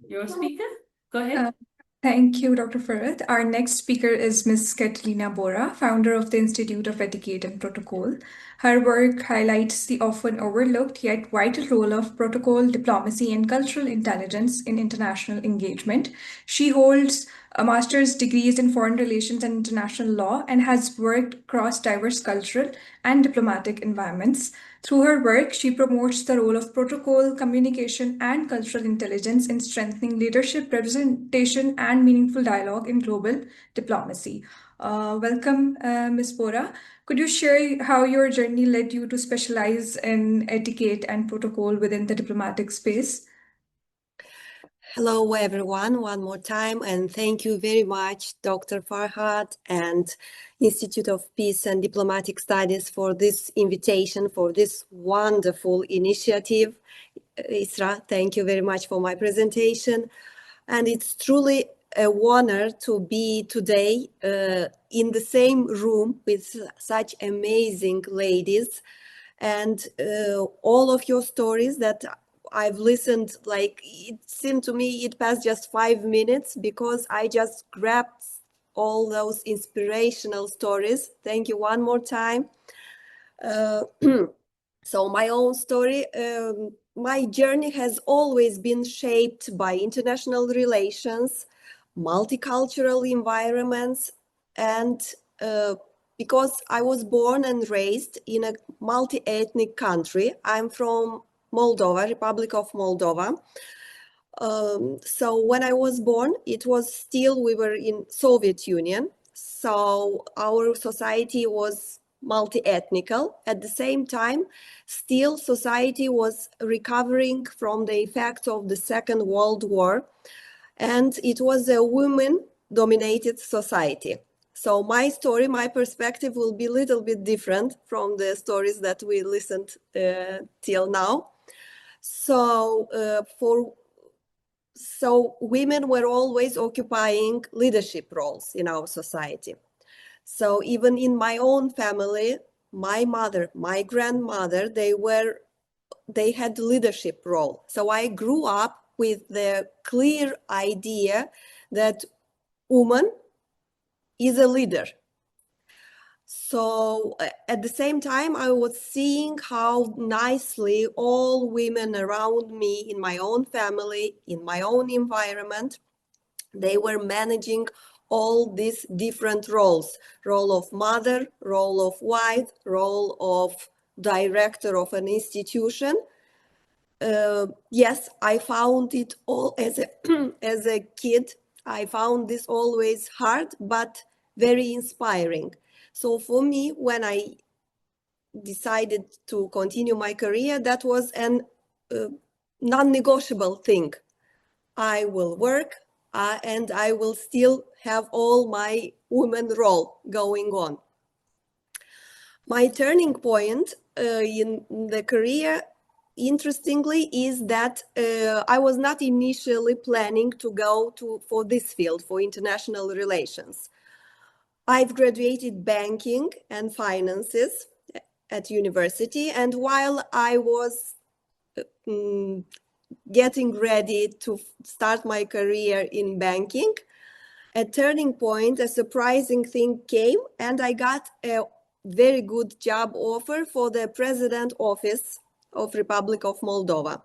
your speaker. Go ahead. Thank you, Dr. Farad. Our next speaker is Ms. Catalina Bora, founder of the Institute of Etiquette and Protocol. Her work highlights the often overlooked yet vital role of protocol, diplomacy, and cultural intelligence in international engagement. She holds a master's degrees in foreign relations and international law and has worked across diverse cultural and diplomatic environments. Through her work, she promotes the role of protocol, communication, and cultural intelligence in strengthening leadership, representation, and meaningful dialogue in global diplomacy. Welcome, Ms. Bora. Could you share how your journey led you to specialize in etiquette and protocol within the diplomatic space? Hello, everyone, one more time, and thank you very much, Dr. Farhad and Institute of Peace and Diplomatic Studies for this invitation, for this wonderful initiative. Isra, thank you very much for my presentation. And it's truly an honor to be today in the same room with such amazing ladies and all of your stories that I've listened, like it seemed to me it passed just 5 minutes because I just grabbed all those inspirational stories. Thank you one more time. So my own story, my journey has always been shaped by international relations, multicultural environments, and because I was born and raised in a multi-ethnic country. I'm from Moldova, Republic of Moldova. So when I was born, it was still, we were in Soviet Union. So our society was multi-ethnical. At the same time, still society was recovering from the effects of the Second World War. And it was a women-dominated society. So my story, my perspective will be a little bit different from the stories that we listened till now. So women were always occupying leadership roles in our society. So even in my own family, my mother, my grandmother, they had leadership role. So I grew up with the clear idea that woman is a leader. So at the same time, I was seeing how nicely all women around me in my own family, in my own environment, they were managing all these different roles: role of mother, role of wife, role of director of an institution. Yes, I found it all as a as a kid. I found this always hard, but very inspiring. So for me, when I decided to continue my career, that was an non-negotiable thing. I will work and I will still have all my woman role going on. My turning point in the career, interestingly, is that I was not initially planning to go for this field, for international relations. I've graduated banking and finances at university, and while I was getting ready to start my career in banking, a turning point, a surprising thing came, and I got a very good job offer for the president office of Republic of Moldova.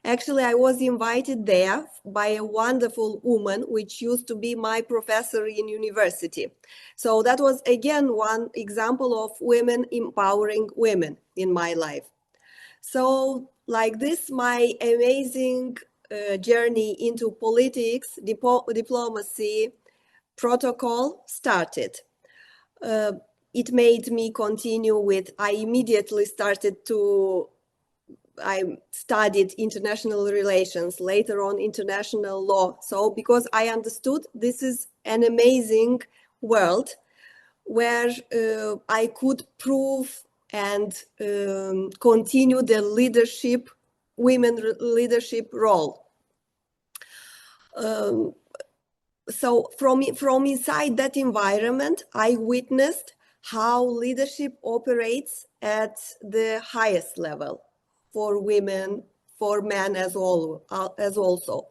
Actually, I was invited there by a wonderful woman, which used to be my professor in university. So that was, again, one example of women empowering women in my life. So like this, my amazing journey into politics, diplomacy, protocol started. It made me continue with, I studied international relations, later on international law. So because I understood this is an amazing world where I could prove and continue the women leadership role. So from inside that environment, I witnessed how leadership operates at the highest level for women, for men as also.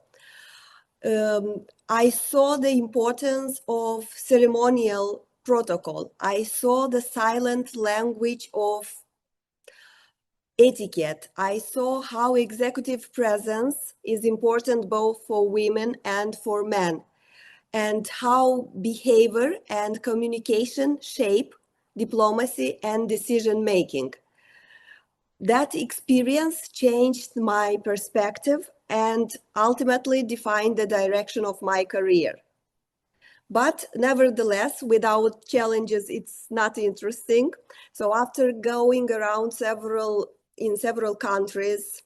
I saw the importance of ceremonial protocol. I saw the silent language of etiquette. I saw how executive presence is important both for women and for men, and how behavior and communication shape diplomacy and decision making. That experience changed my perspective and ultimately defined the direction of my career. But nevertheless, without challenges, it's not interesting. So after going around in several countries,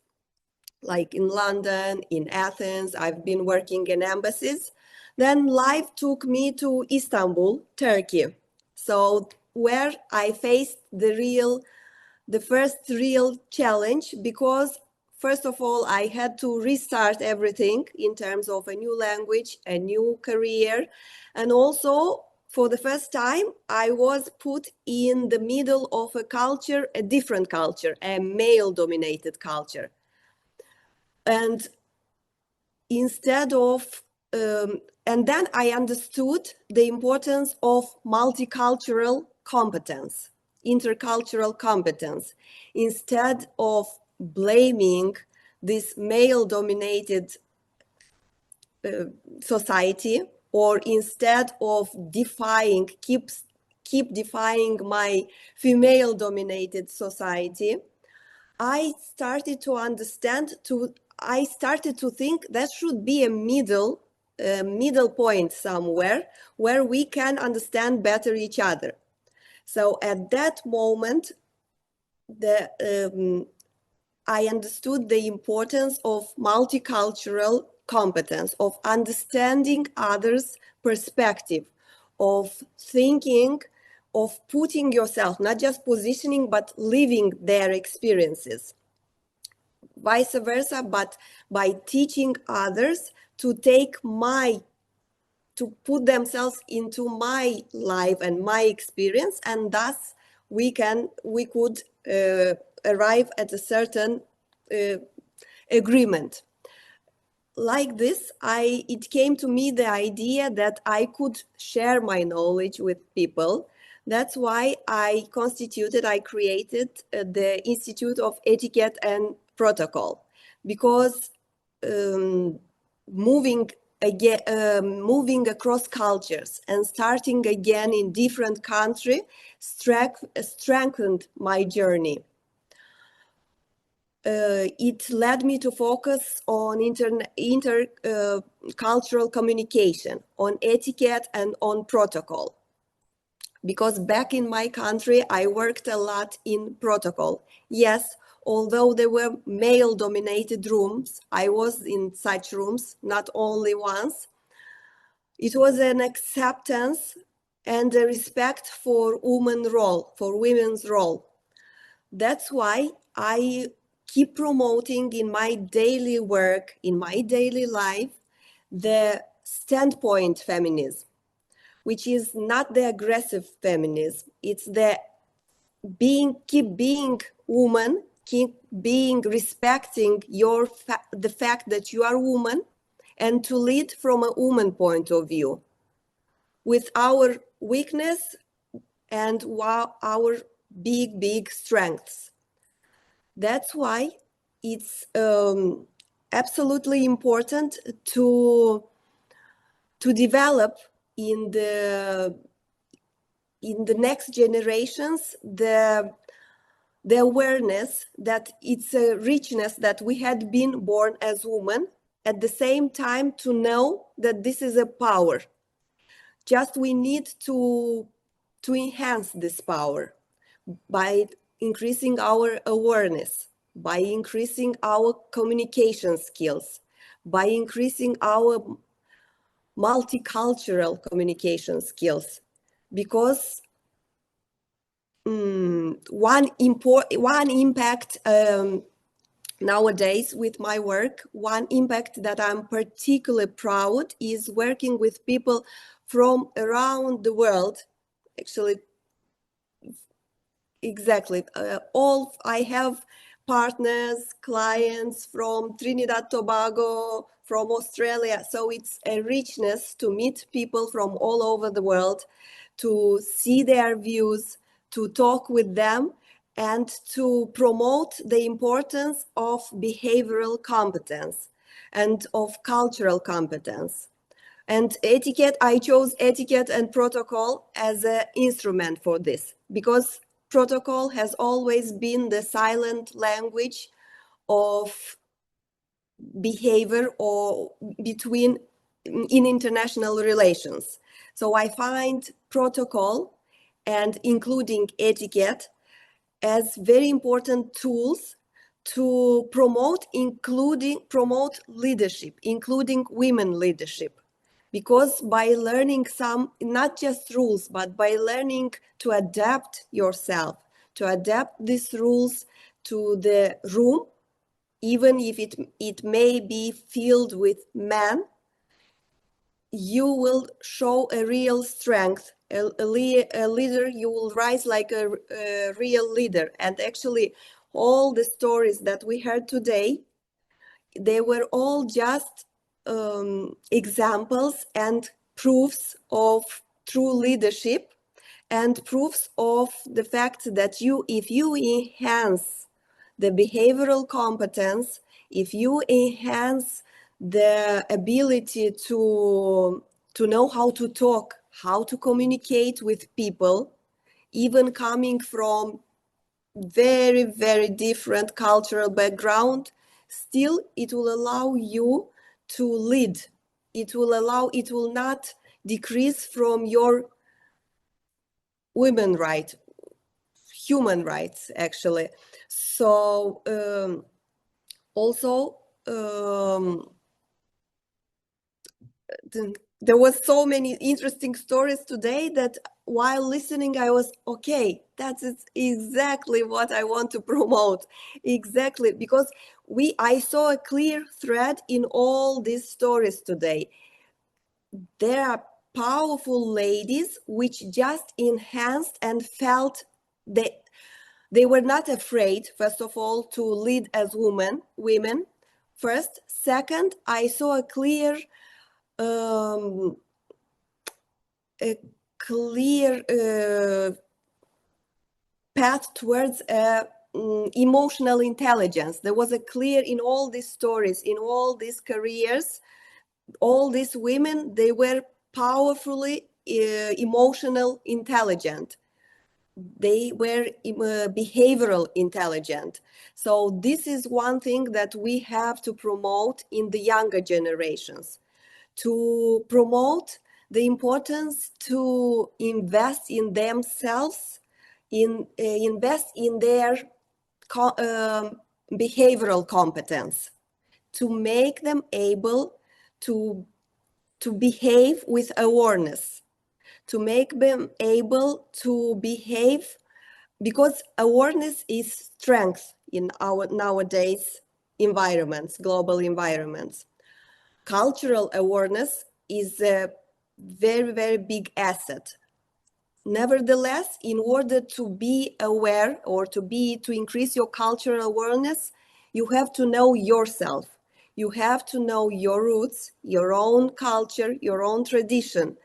like in London, in Athens, I've been working in embassies. Then life took me to Istanbul, Turkey. So where I faced the first real challenge, because first of all, I had to restart everything in terms of a new language, a new career. And also, for the first time, I was put in the middle of a different culture, a male-dominated culture. And and then I understood the importance of multicultural competence, intercultural competence. Instead of blaming this male-dominated society, or instead of keep defying my female-dominated society, I started to think that should be a middle point somewhere where we can understand better each other. So at that moment, I understood the importance of multicultural competence, of understanding others' perspective, of thinking, of putting yourself, not just positioning, but living their experiences. Vice versa, but by teaching others to put themselves into my life and my experience, and thus we could arrive at a certain agreement. Like this, it came to me the idea that I could share my knowledge with people. That's why I created the Institute of Etiquette and Protocol, because moving across cultures and starting again in different countries strengthened my journey. It led me to focus on intercultural communication, on etiquette and on protocol. Because back in my country, I worked a lot in protocol. Yes, although there were male-dominated rooms, I was in such rooms not only once. It was an acceptance and a respect for women's role. That's why I keep promoting in my daily work, in my daily life, the standpoint feminism, which is not the aggressive feminism. It's the keep being woman, keep being respecting the fact that you are a woman, and to lead from a woman point of view, with our weakness and our big strengths. That's why it's absolutely important to develop in the next generations the awareness that it's a richness that we had been born as women, at the same time to know that this is a power. Just we need to enhance this power by increasing our awareness, by increasing our communication skills, by increasing our multicultural communication skills. Because one impact nowadays with my work, one impact that I'm particularly proud is working with people from around the world. Actually, exactly. I have partners, clients from Trinidad, Tobago, from Australia. So it's a richness to meet people from all over the world, to see their views, to talk with them, and to promote the importance of behavioral competence and of cultural competence. And etiquette, I chose etiquette and protocol as an instrument for this, because protocol has always been the silent language of behavior or between in international relations. So I find protocol and including etiquette as very important tools to promote leadership, including women leadership. Because by learning some, not just rules, but by learning to adapt yourself, to adapt these rules to the room, even if it may be filled with men, you will show a real strength, a leader, you will rise like a real leader. And actually, all the stories that we heard today, they were all just examples and proofs of true leadership, and proofs of the fact that if you enhance the behavioral competence, if you enhance the ability to know how to talk, how to communicate with people, even coming from very, very different cultural background, still it will allow you to lead. It will not decrease from your human rights, actually. So also there was so many interesting stories today that while listening, I was, okay, that's exactly what I want to promote. Exactly, because I saw a clear thread in all these stories today. There are powerful ladies which just enhanced and felt that they were not afraid, first of all, to lead as women. First. Second, I saw a clear path towards emotional intelligence. There was a clear, in all these stories, in all these careers, all these women, they were powerfully emotional intelligent. They were behavioral intelligent. So this is one thing that we have to promote in the younger generations, to promote the importance to invest in themselves, invest in their behavioral competence, to make them able to behave with awareness, to make them able to behave, because awareness is strength in our nowadays environments, global environments. Cultural awareness is a very, very big asset. Nevertheless, in order to be aware or to increase your cultural awareness, you have to know yourself. You have to know your roots, your own culture, your own tradition.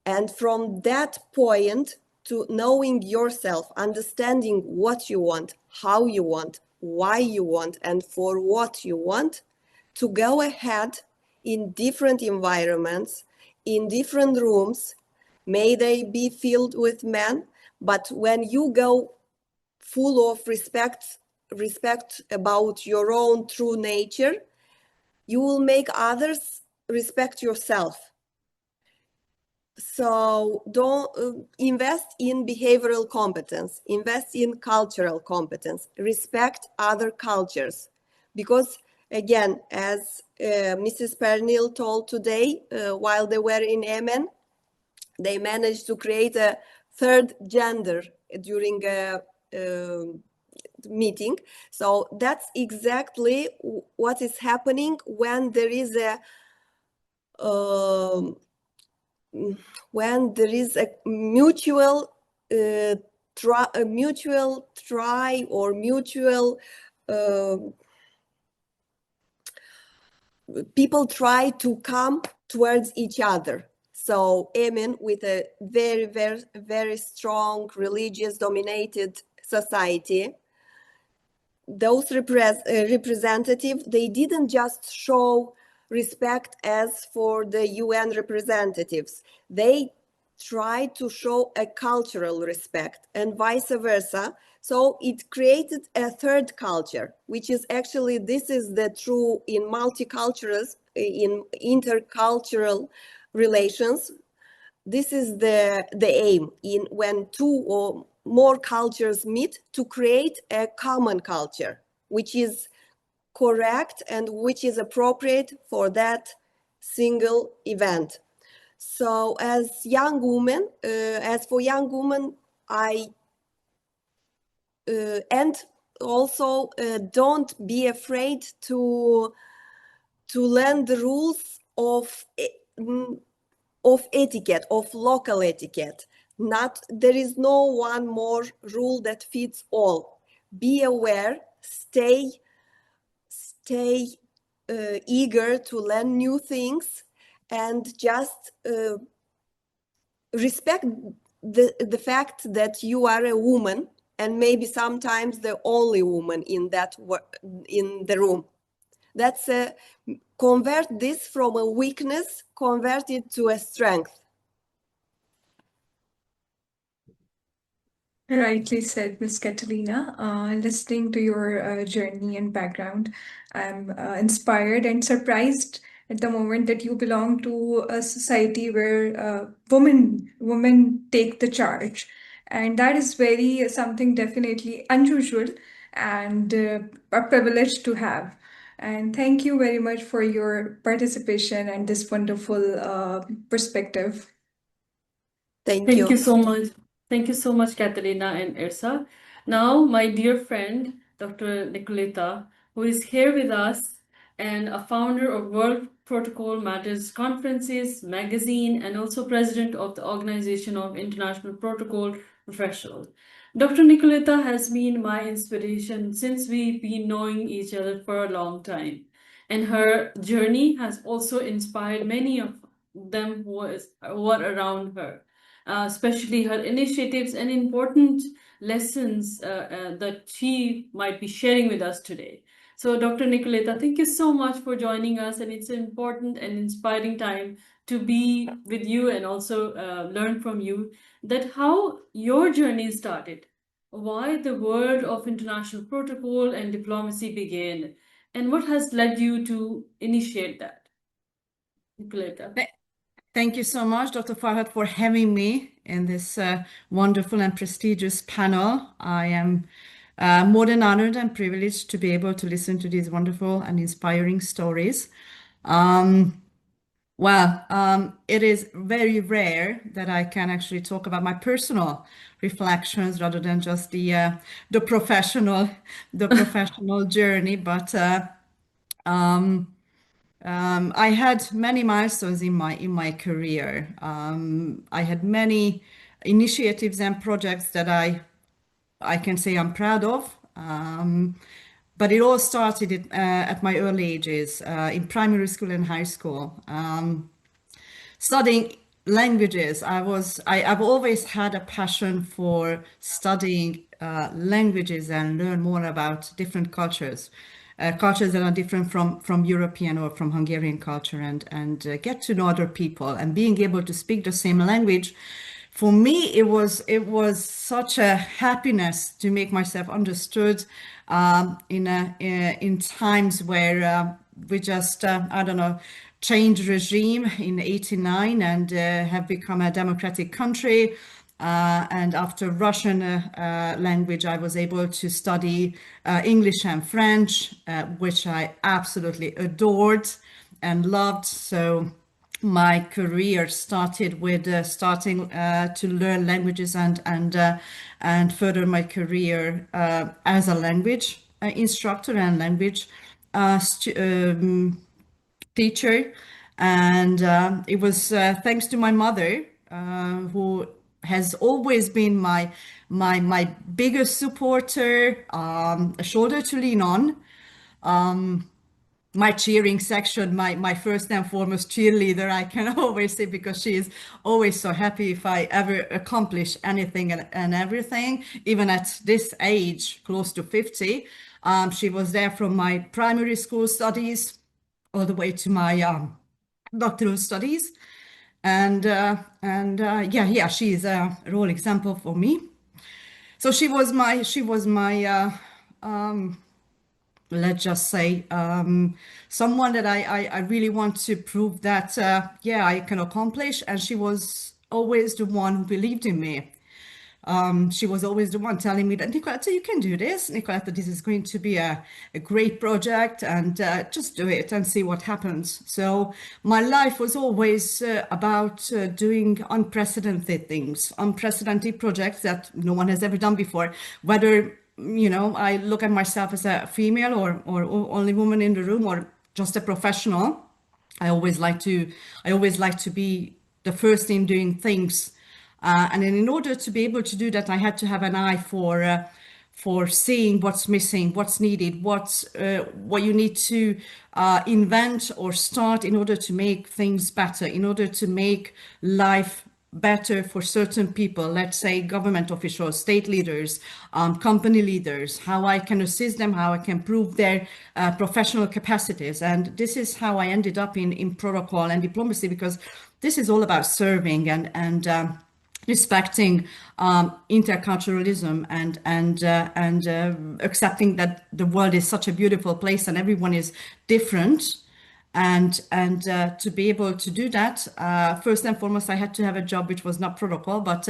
And from that point to knowing yourself, understanding what you want, how you want, why you want, and for what you want, to go ahead in different environments, in different rooms, may they be filled with men, but when you go full of respect about your own true nature, you will make others respect yourself. So don't invest in behavioral competence, invest in cultural competence, respect other cultures. Because again, as Mrs. Pernil told today, while they were in Yemen, they managed to create a third gender during a meeting. So that's exactly what is happening when there is a mutual try or mutual people try to come towards each other. So Yemen, with a very, very, very strong religious dominated society, those representatives, they didn't just show respect as for the UN representatives. They tried to show a cultural respect and vice versa. So it created a third culture, which is actually, this is the true in multiculturals, in intercultural relations. This is the aim in when two or more cultures meet to create a common culture, which is correct and which is appropriate for that single event. So as young women, as for young women, I and also don't be afraid to learn the rules of etiquette, of local etiquette. Not, there is no one more rule that fits all. Be aware, stay eager to learn new things, and just respect the fact that you are a woman, and maybe sometimes the only woman in the room. That's convert this from a weakness, convert it to a strength. Rightly said, Miss Catalina. Listening to your journey and background, I'm inspired and surprised at the moment that you belong to a society where women take the charge, and that is very something definitely unusual and a privilege to have. And thank you very much for your participation and this wonderful perspective. Thank Thank you. you so much. Thank you so much, Catalina and Irsa. Now, my dear friend, Dr. Nicoleta, who is here with us and a founder of World Protocol Matters Conferences magazine and also president of the Organization of International Protocol Professionals. Dr. Nicoleta has been my inspiration since we've been knowing each other for a long time. And her journey has also inspired many of them who are around her. Especially her initiatives and important lessons that she might be sharing with us today. So, Dr. Nicoleta, thank you so much for joining us, and it's an important and inspiring time to be with you and also learn from you that how your journey started, why the world of international protocol and diplomacy began, and what has led you to initiate that. Nicoleta. Thank you so much, Dr. Farhad, for having me in this wonderful and prestigious panel. I am more than honored and privileged to be able to listen to these wonderful and inspiring stories. It is very rare that I can actually talk about my personal reflections rather than just the professional journey. But I had many milestones in my career. I had many initiatives and projects that I can say I'm proud of. But it all started at my early ages, in primary school and high school. Studying languages, I've always had a passion for studying languages and learn more about different cultures. Cultures that are different from European or from Hungarian culture, and get to know other people, and being able to speak the same language. For me, it was such a happiness to make myself understood in times where we just, I don't know, changed regime in 89 and have become a democratic country. And after Russian language, I was able to study English and French, which I absolutely adored and loved. So my career started with starting to learn languages and further my career as a language instructor and language teacher. And it was thanks to my mother, who has always been my biggest supporter, a shoulder to lean on, my cheering section, my first and foremost cheerleader, I can always say, because she is always so happy if I ever accomplish anything and everything, even at this age, close to 50. She was there from my primary school studies all the way to my doctoral studies. And yeah, she is a role example for me. So she was my let's just say someone that I really want to prove that yeah, I can accomplish. And she was always the one who believed in me. She was always the one telling me that, Nicoletta, you can do this. Nicoletta, this is going to be a great project, and just do it and see what happens. So my life was always about doing unprecedented things, unprecedented projects that no one has ever done before. Whether, you know, I look at myself as a female or only woman in the room or just a professional, I always like to be the first in doing things. And then in order to be able to do that, I had to have an eye for seeing what's missing, what's needed, what you need to invent or start in order to make things better, in order to make life better for certain people, let's say government officials, state leaders, company leaders, how I can assist them, how I can prove their professional capacities. And this is how I ended up in protocol and diplomacy, because this is all about serving and respecting interculturalism and accepting that the world is such a beautiful place and everyone is different. And to be able to do that, first and foremost, I had to have a job which was not protocol, but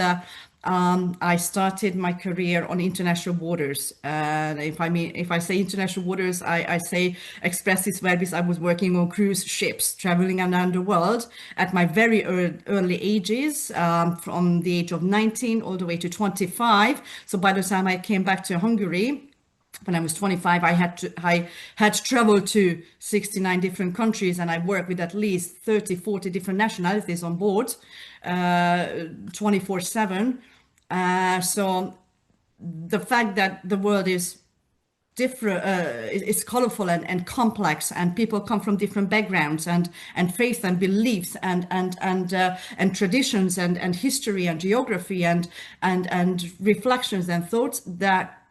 I started my career on international waters. If I say international waters, I say expressis verbis. I was working on cruise ships, traveling around the world at my very early ages, from the age of 19 all the way to 25. So by the time I came back to Hungary, when I was 25, I had traveled to 69 different countries, and I worked with at least 30, 40 different nationalities on board, 24/7. So the fact that the world is different, it's colorful and complex, and people come from different backgrounds and faith and beliefs and traditions and history and geography and reflections and thoughts, that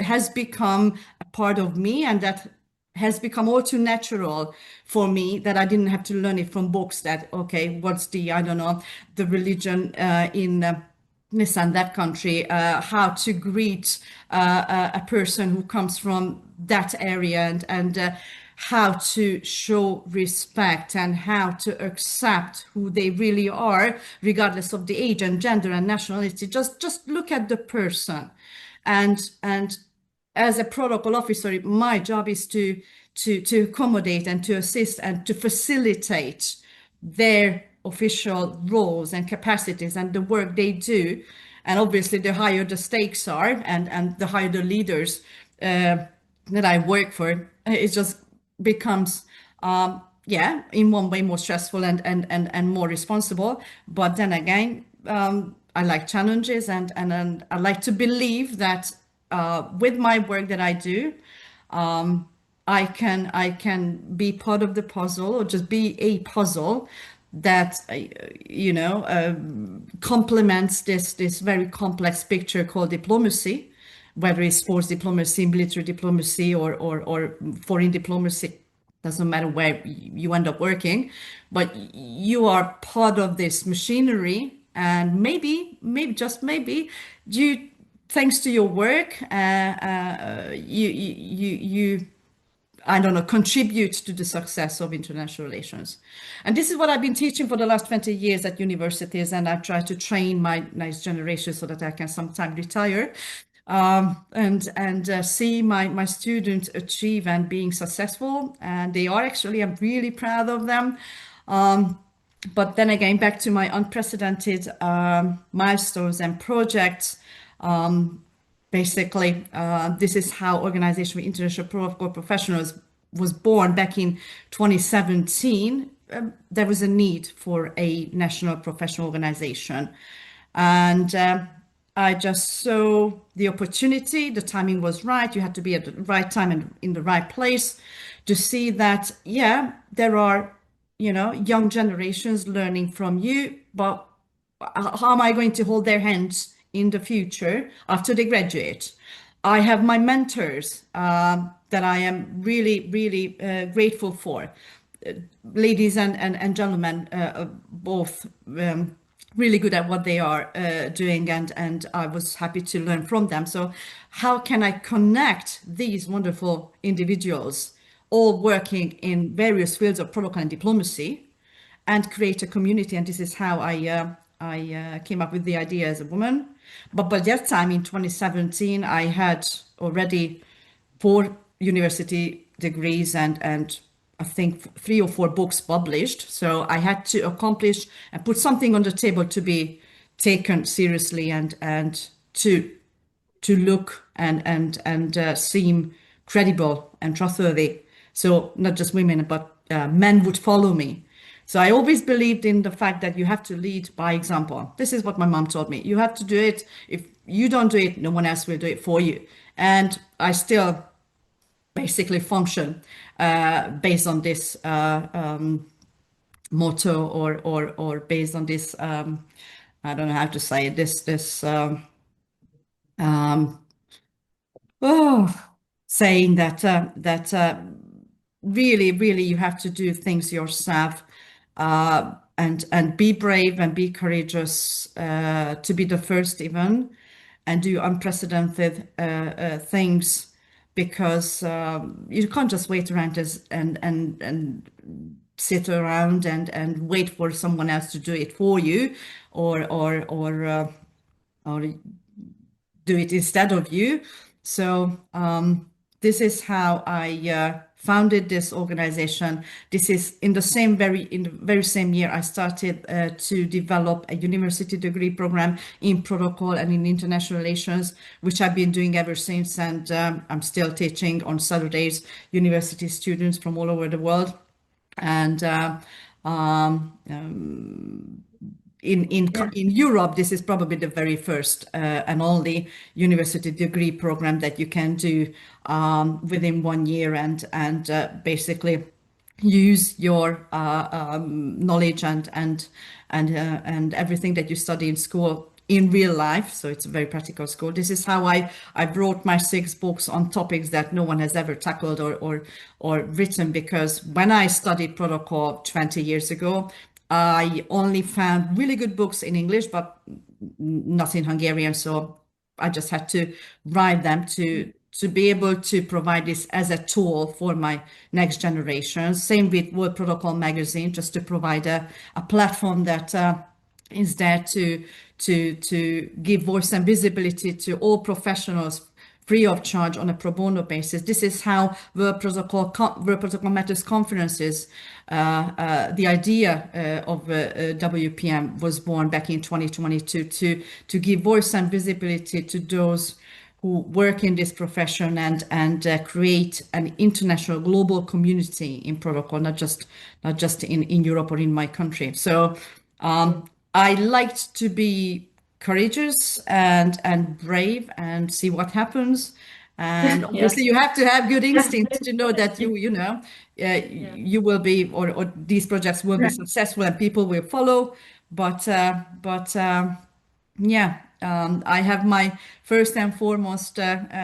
has become a part of me, and that has become all too natural for me, that I didn't have to learn it from books. That, okay, what's the, I don't know, the religion in this and that country, how to greet a person who comes from that area, and how to show respect and how to accept who they really are, regardless of the age and gender and nationality. Just look at the person. And as a protocol officer, my job is to accommodate and to assist and to facilitate their official roles and capacities and the work they do. And obviously, the higher the stakes are, and the higher the leaders that I work for, it just becomes, yeah, in one way more stressful and more responsible. But then again, I like challenges, and I like to believe that with my work that I do, I can be part of the puzzle, or just be a puzzle that complements this very complex picture called diplomacy, whether it's sports diplomacy, military diplomacy, or foreign diplomacy. Doesn't matter where you end up working, but you are part of this machinery, and maybe just maybe, thanks to your work, you I don't know, contribute to the success of international relations. And this is what I've been teaching for the last 20 years at universities, and I try to train my next generation so that I can sometime retire and see my students achieve and being successful. And they are actually, I'm really proud of them. But then again, back to my unprecedented milestones and projects. Basically, this is how Organization for International Protocol Professionals was born back in 2017. There was a need for a national professional organization. And I just saw the opportunity, the timing was right, you had to be at the right time and in the right place to see that, yeah, there are, young generations learning from you, but how am I going to hold their hands in the future after they graduate? I have my mentors that I am really, really grateful for. Ladies and gentlemen, both really good at what they are doing, and I was happy to learn from them. So how can I connect these wonderful individuals, all working in various fields of protocol and diplomacy, and create a community? And this is how I came up with the idea as a woman. But by that time in 2017, I had already 4 university degrees and I think 3 or 4 books published. So I had to accomplish and put something on the table to be taken seriously and to look and seem credible and trustworthy. So not just women, but men would follow me. So I always believed in the fact that you have to lead by example. This is what my mom taught me. You have to do it. If you don't do it, no one else will do it for you. And I still basically function based on this motto or based on this, I don't know how to say it, saying that really you have to do things yourself and be brave and be courageous to be the first even and do unprecedented things, because you can't just wait around and sit around and wait for someone else to do it for you or do it instead of you. So this is how I founded this organization. This is in the very same year I started to develop a university degree program in protocol and in international relations, which I've been doing ever since. And I'm still teaching on Saturdays, university students from all over the world. And in Europe, this is probably the very first and only university degree program that you can do within 1 year and basically use your knowledge and everything that you study in school in real life. So it's a very practical school. This is how I wrote my 6 books on topics that no one has ever tackled or written, because when I studied protocol 20 years ago, I only found really good books in English, but not in Hungarian. So I just had to write them to be able to provide this as a tool for my next generation. Same with World Protocol magazine, just to provide a platform that is there to give voice and visibility to all professionals free of charge on a pro bono basis. This is how World Protocol Matters conferences, the idea of WPM was born back in 2022 to give voice and visibility to those who work in this profession and create an international global community in protocol, not just in Europe or in my country. So I liked to be courageous and brave and see what happens. And obviously you have to have good instinct to know that you will be, or these projects will be successful and people will follow. But I have my first and foremost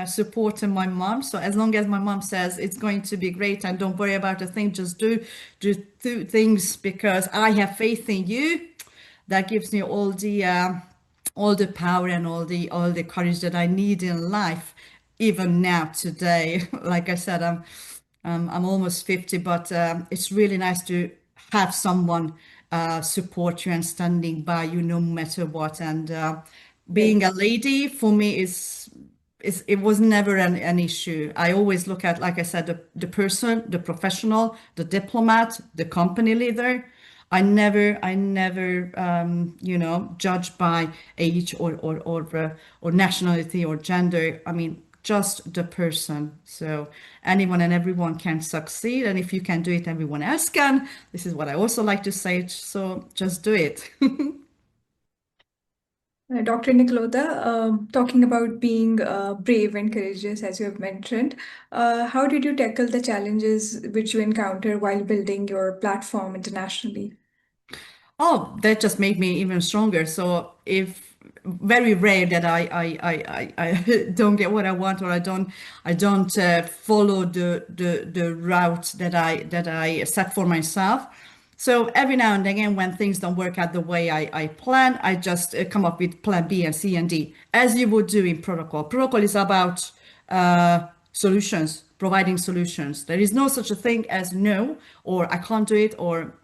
support in my mom. So as long as my mom says it's going to be great and don't worry about a thing, just do things because I have faith in you, that gives me all the power and all the courage that I need in life, even now today. Like I said, I'm almost 50, but it's really nice to have someone support you and standing by you no matter what. And being a lady for me is it was never an issue. I always look at, like I said, the person, the professional, the diplomat, the company leader. I never, you know, judge by age or nationality or gender. I mean, just the person. So anyone and everyone can succeed, and if you can do it, everyone else can. This is what I also like to say. So just do it. Dr. Nicolota, talking about being brave and courageous, as you have mentioned, how did you tackle the challenges which you encounter while building your platform internationally? Oh, that just made me even stronger. So if very rare that I don't get what I want, or I don't follow the route that I set for myself. So every now and again, when things don't work out the way I plan, I just come up with plan B and C and D, as you would do in protocol. Protocol is about solutions, providing solutions. There is no such a thing as no, or I can't do it, or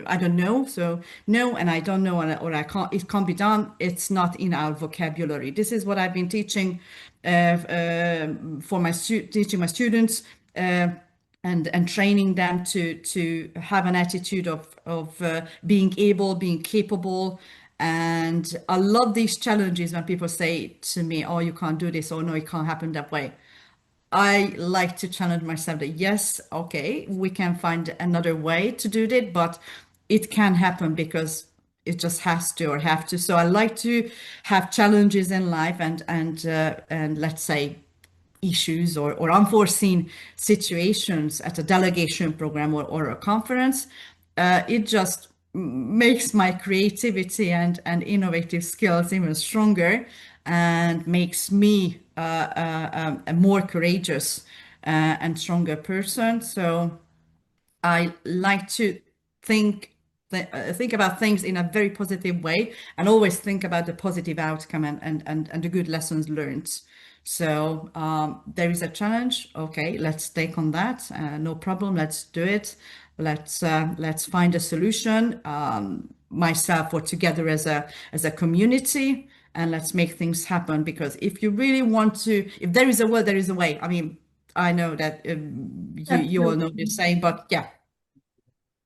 I don't know. So no, and I don't know, or I can't. It can't be done. It's not in our vocabulary. This is what I've been teaching for my teaching my students. And training them to have an attitude of being able, being capable. And I love these challenges when people say to me, "Oh, you can't do this," or "No, it can't happen that way." I like to challenge myself that yes, okay, we can find another way to do that, but it can happen because it just has to or have to. So I like to have challenges in life and let's say issues or unforeseen situations at a delegation program or a conference. It just makes my creativity and innovative skills even stronger and makes me a more courageous and stronger person. So I like to think think about things in a very positive way and always think about the positive outcome and the good lessons learned. So there is a challenge. Okay, let's take on that. No problem. Let's do it. Let's find a solution. Myself or together as a community, and let's make things happen. Because if you really want to, if there is a will, there is a way. I mean, I know that you all know the saying, but yeah.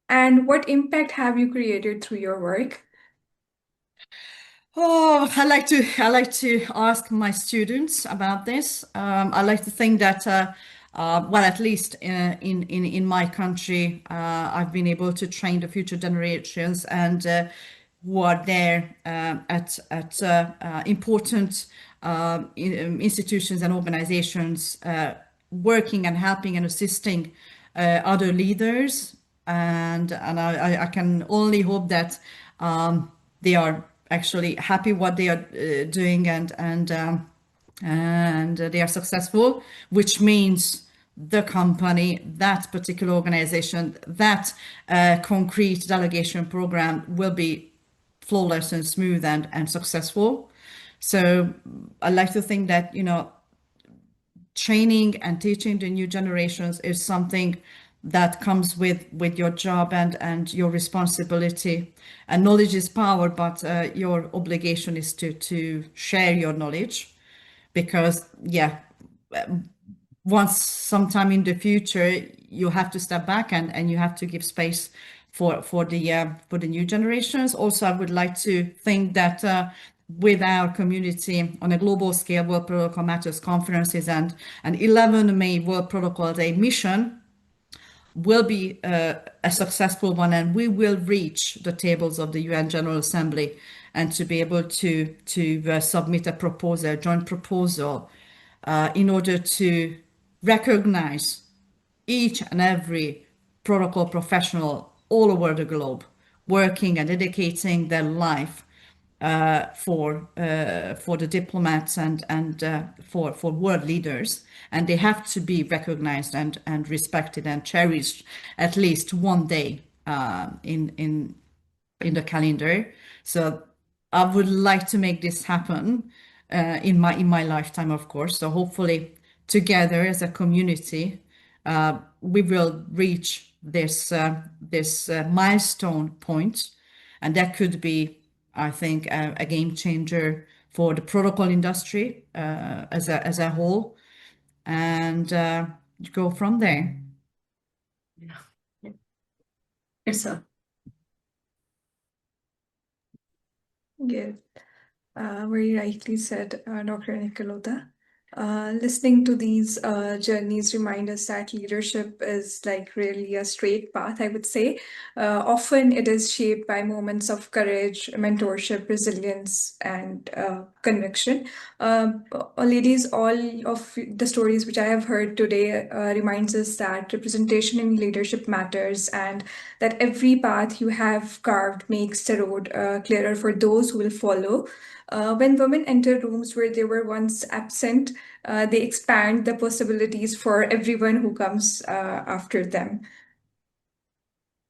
And what impact have you created through your work? Oh, I like to ask my students about this. I like to think that, well, at least in my country, I've been able to train the future generations and who are there at important institutions and organizations, working and helping and assisting other leaders, and I can only hope that they are actually happy what they are doing and they are successful, which means the company, that particular organization, that concrete delegation program will be flawless and smooth and successful. So I like to think that, you know, training and teaching the new generations is something that comes with your job and your responsibility. And knowledge is power, but your obligation is to share your knowledge, because yeah, once sometime in the future you have to step back and you have to give space for the new generations. Also, I would like to think that with our community on a global scale, World Protocol Matters conferences and 11 May World Protocol Day mission will be a successful one, and we will reach the tables of the UN General Assembly and to be able to submit a proposal, a joint proposal, in order to recognize each and every protocol professional all over the globe working and dedicating their life for the diplomats and for world leaders, and they have to be recognized and respected and cherished at least one day in the calendar. So I would like to make this happen in my lifetime, of course. So hopefully together as a community, we will reach this milestone point, and that could be, I think, a game changer for the protocol industry as a whole, and go from there. Yeah. Yes, sir. Yes, very rightly said, Dr. Nicolota. Listening to these journeys remind us that leadership is like really a straight path, I would say. Often it is shaped by moments of courage, mentorship, resilience, and conviction. Ladies, all of the stories which I have heard today reminds us that representation in leadership matters, and that every path you have carved makes the road clearer for those who will follow. When women enter rooms where they were once absent, they expand the possibilities for everyone who comes after them.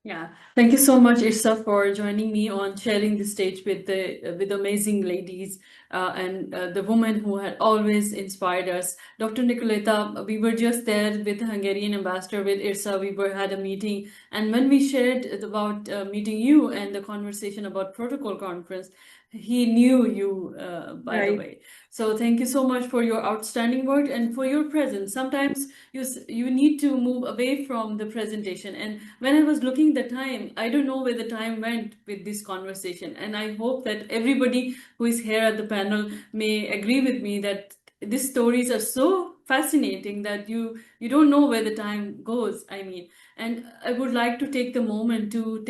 Yeah, thank you so much, Irsa, for joining me on sharing the stage with the amazing ladies and the women who had always inspired us. Dr. Nicoleta, we were just there with the Hungarian ambassador with Irsa. We had a meeting, and when we shared about meeting you and the conversation about protocol conference, he knew you, by the Right. way. So thank you so much for your outstanding work and for your presence. Sometimes you need to move away from the presentation. And when I was looking the time, I don't know where the time went with this conversation. And I hope that everybody who is here at the panel may agree with me that these stories are so fascinating that you don't know where the time goes. I mean, and I would like to take the moment to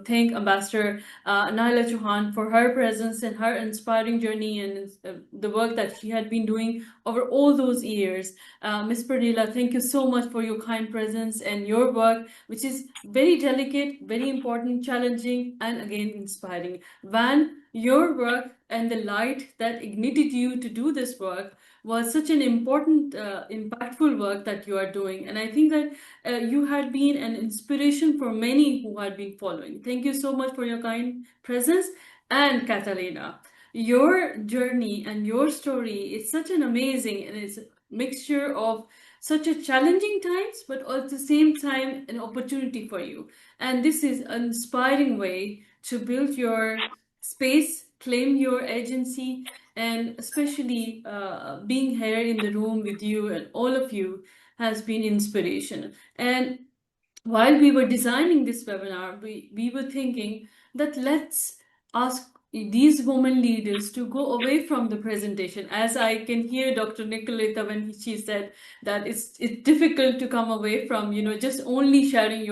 thank Ambassador Naila Chauhan for her presence and her inspiring journey and the work that she had been doing over all those years. Ms. Pernilla, thank you so much for your kind presence and your work, which is very delicate, very important, challenging, and again inspiring. Van, your work and the light that ignited you to do this work was such an important, impactful work that you are doing. And I think that you had been an inspiration for many who had been following. Thank you so much for your kind presence. And Catalina, your journey and your story is such an amazing, and it's a mixture of such a challenging times, but at the same time an opportunity for you. And this is an inspiring way to build your space, claim your agency, and especially being here in the room with you and all of you has been inspiration. And while we were designing this webinar, we were thinking that let's ask these women leaders to go away from the presentation. As I can hear Dr. Nicoleta when she said that it's difficult to come away from, just only sharing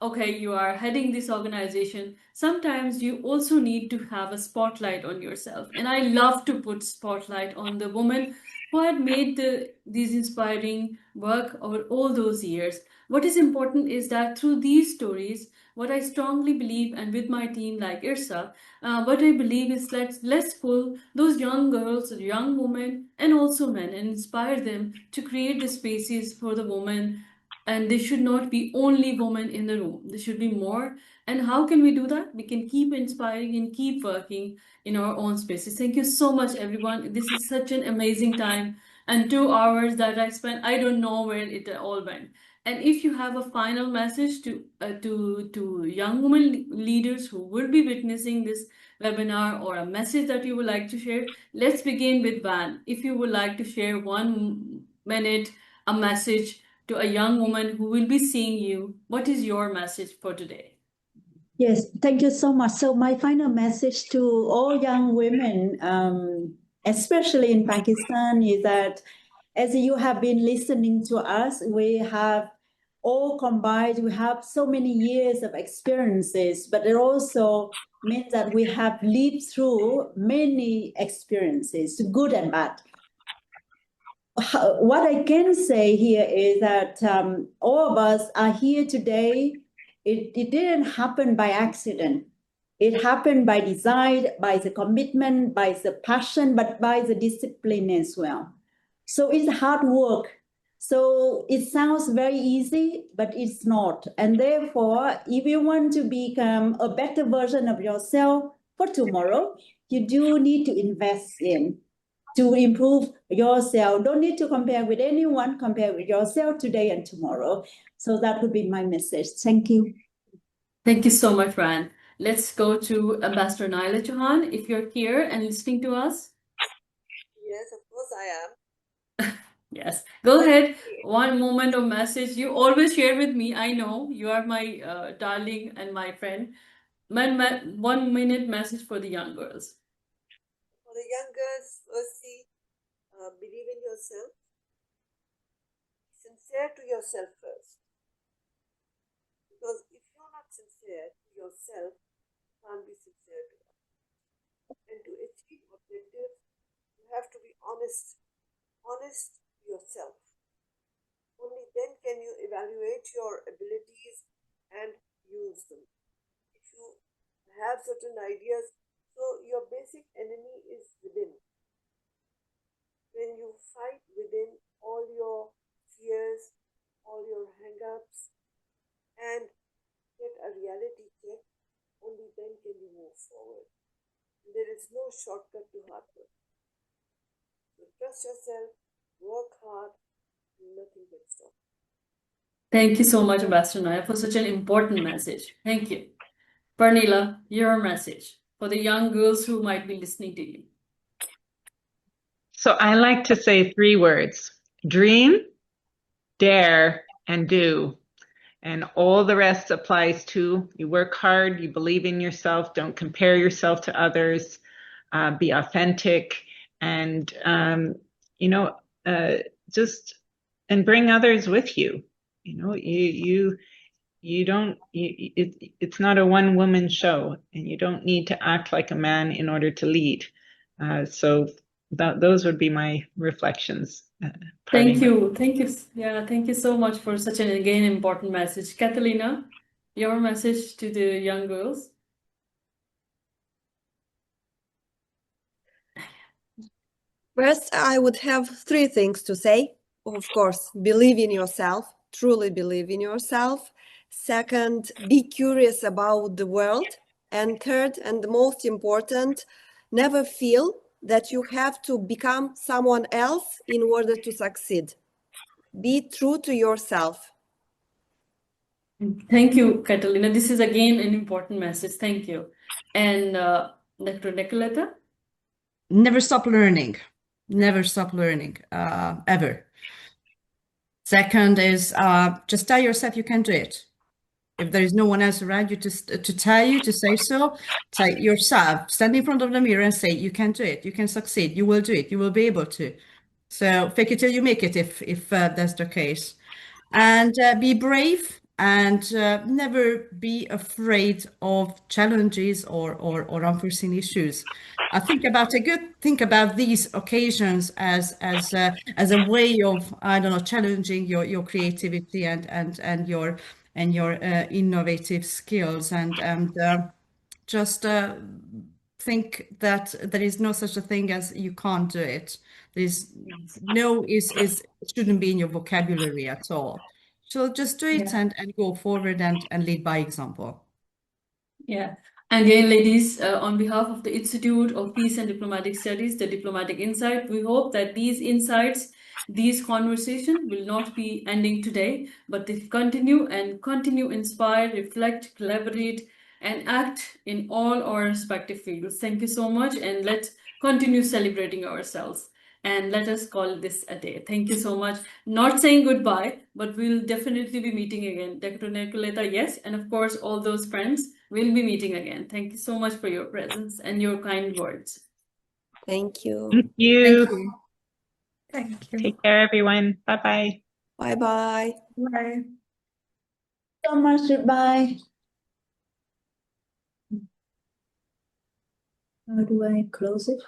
okay, you are heading this organization. Sometimes you also need to have a spotlight on yourself. And I love to put spotlight on the women who had made these inspiring work over all those years. What is important is that through these stories, what I strongly believe, and with my team like Irsa, what I believe is let's pull those young girls, young women, and also men, and inspire them to create the spaces for the women. And there should not be only women in the room. There should be more. And how can we do that? We can keep inspiring and keep working in our own spaces. Thank you so much, everyone. This is such an amazing time. And 2 hours that I spent, I don't know where it all went. And if you have a final message to young women leaders who will be witnessing this webinar, or a message that you would like to share, let's begin with Van. If you would like to share 1 minute, a message to a young woman who will be seeing you, what is your message for today? Yes, thank you so much. So my final message to all young women, especially in Pakistan, is that as you have been listening to us, we have all combined, we have so many years of experiences, but it also means that we have lived through many experiences, good and bad. What I can say here is that all of us are here today. It didn't happen by accident. It happened by design, by the commitment, by the passion, but by the discipline as well. So it's hard work. So it sounds very easy, but it's not. And therefore, if you want to become a better version of yourself for tomorrow, you do need to invest in. to improve yourself. Don't need to compare with anyone, compare with yourself today and tomorrow. So that would be my message. Thank you. Thank you so much, Ran. Let's go to Ambassador Naila Chauhan. If you're here and listening to us, Yes, of course I am. yes, go ahead. One moment of message. You always share with me. I know you are my darling and my friend. 1 minute message for the young girls. For the young girls, firstly, believe in yourself. Sincere to yourself first. Because if you're not sincere to yourself, you can't be sincere to others. And to achieve objectives, you have to be honest to yourself. Only then can you evaluate your abilities and use them. If you have certain ideas, so your basic enemy is within. When you fight within all your fears, all your hang-ups, and get a reality check, only then can you move forward. And there is no shortcut to hard work. So trust yourself, work hard, and nothing can stop. Thank you so much, Ambassador Naila, for such an important message. Thank you. Pernilla, your message for the young girls who might be listening to you. So I like to say 3 words: dream, dare, and do. And all the rest applies to you. Work hard, you believe in yourself, don't compare yourself to others, be authentic, and just and bring others with you. You don't. It's not a one-woman show, and you don't need to act like a man in order to lead. So those would be my reflections. Thank you. Yeah, thank you so much for such an again important message. Catalina, your message to the young girls. First, I would have 3 things to say. Of course, believe in yourself, truly believe in yourself. Second, be curious about the world. And third, and the most important, never feel that you have to become someone else in order to succeed. Be true to yourself. Thank you, Catalina. This is again an important message. Thank you. And Dr. Nicoletta? Never stop learning. Never stop learning, ever. Second is just tell yourself you can do it. If there is no one else around you to tell you, to say so, tell yourself, stand in front of the mirror and say, you can do it, you can succeed, you will do it, you will be able to. So fake it till you make it if that's the case. And be brave and never be afraid of challenges or unforeseen issues. Think about these occasions as a way of, I don't know, challenging your creativity and your innovative skills and just think that there is no such a thing as you can't do it. There's no is shouldn't be in your vocabulary at all. So just do it and go forward and lead by example. Yeah. And again, ladies, on behalf of the Institute of Peace and Diplomatic Studies, the Diplomatic Insight, we hope that these insights, these conversations will not be ending today, but they continue inspire, reflect, collaborate, and act in all our respective fields. Thank you so much, and let's continue celebrating ourselves. And let us call this a day. Thank you so much. Not saying goodbye, but we'll definitely be meeting again. Dr. Nicoletta, yes, and of course, all those friends, we'll be meeting again. Thank you so much for your presence and your kind words. Thank you. Thank you. Thank you. Thank you. Take care, everyone. Bye-bye. Bye-bye. Bye. So much. Goodbye. How do I close it?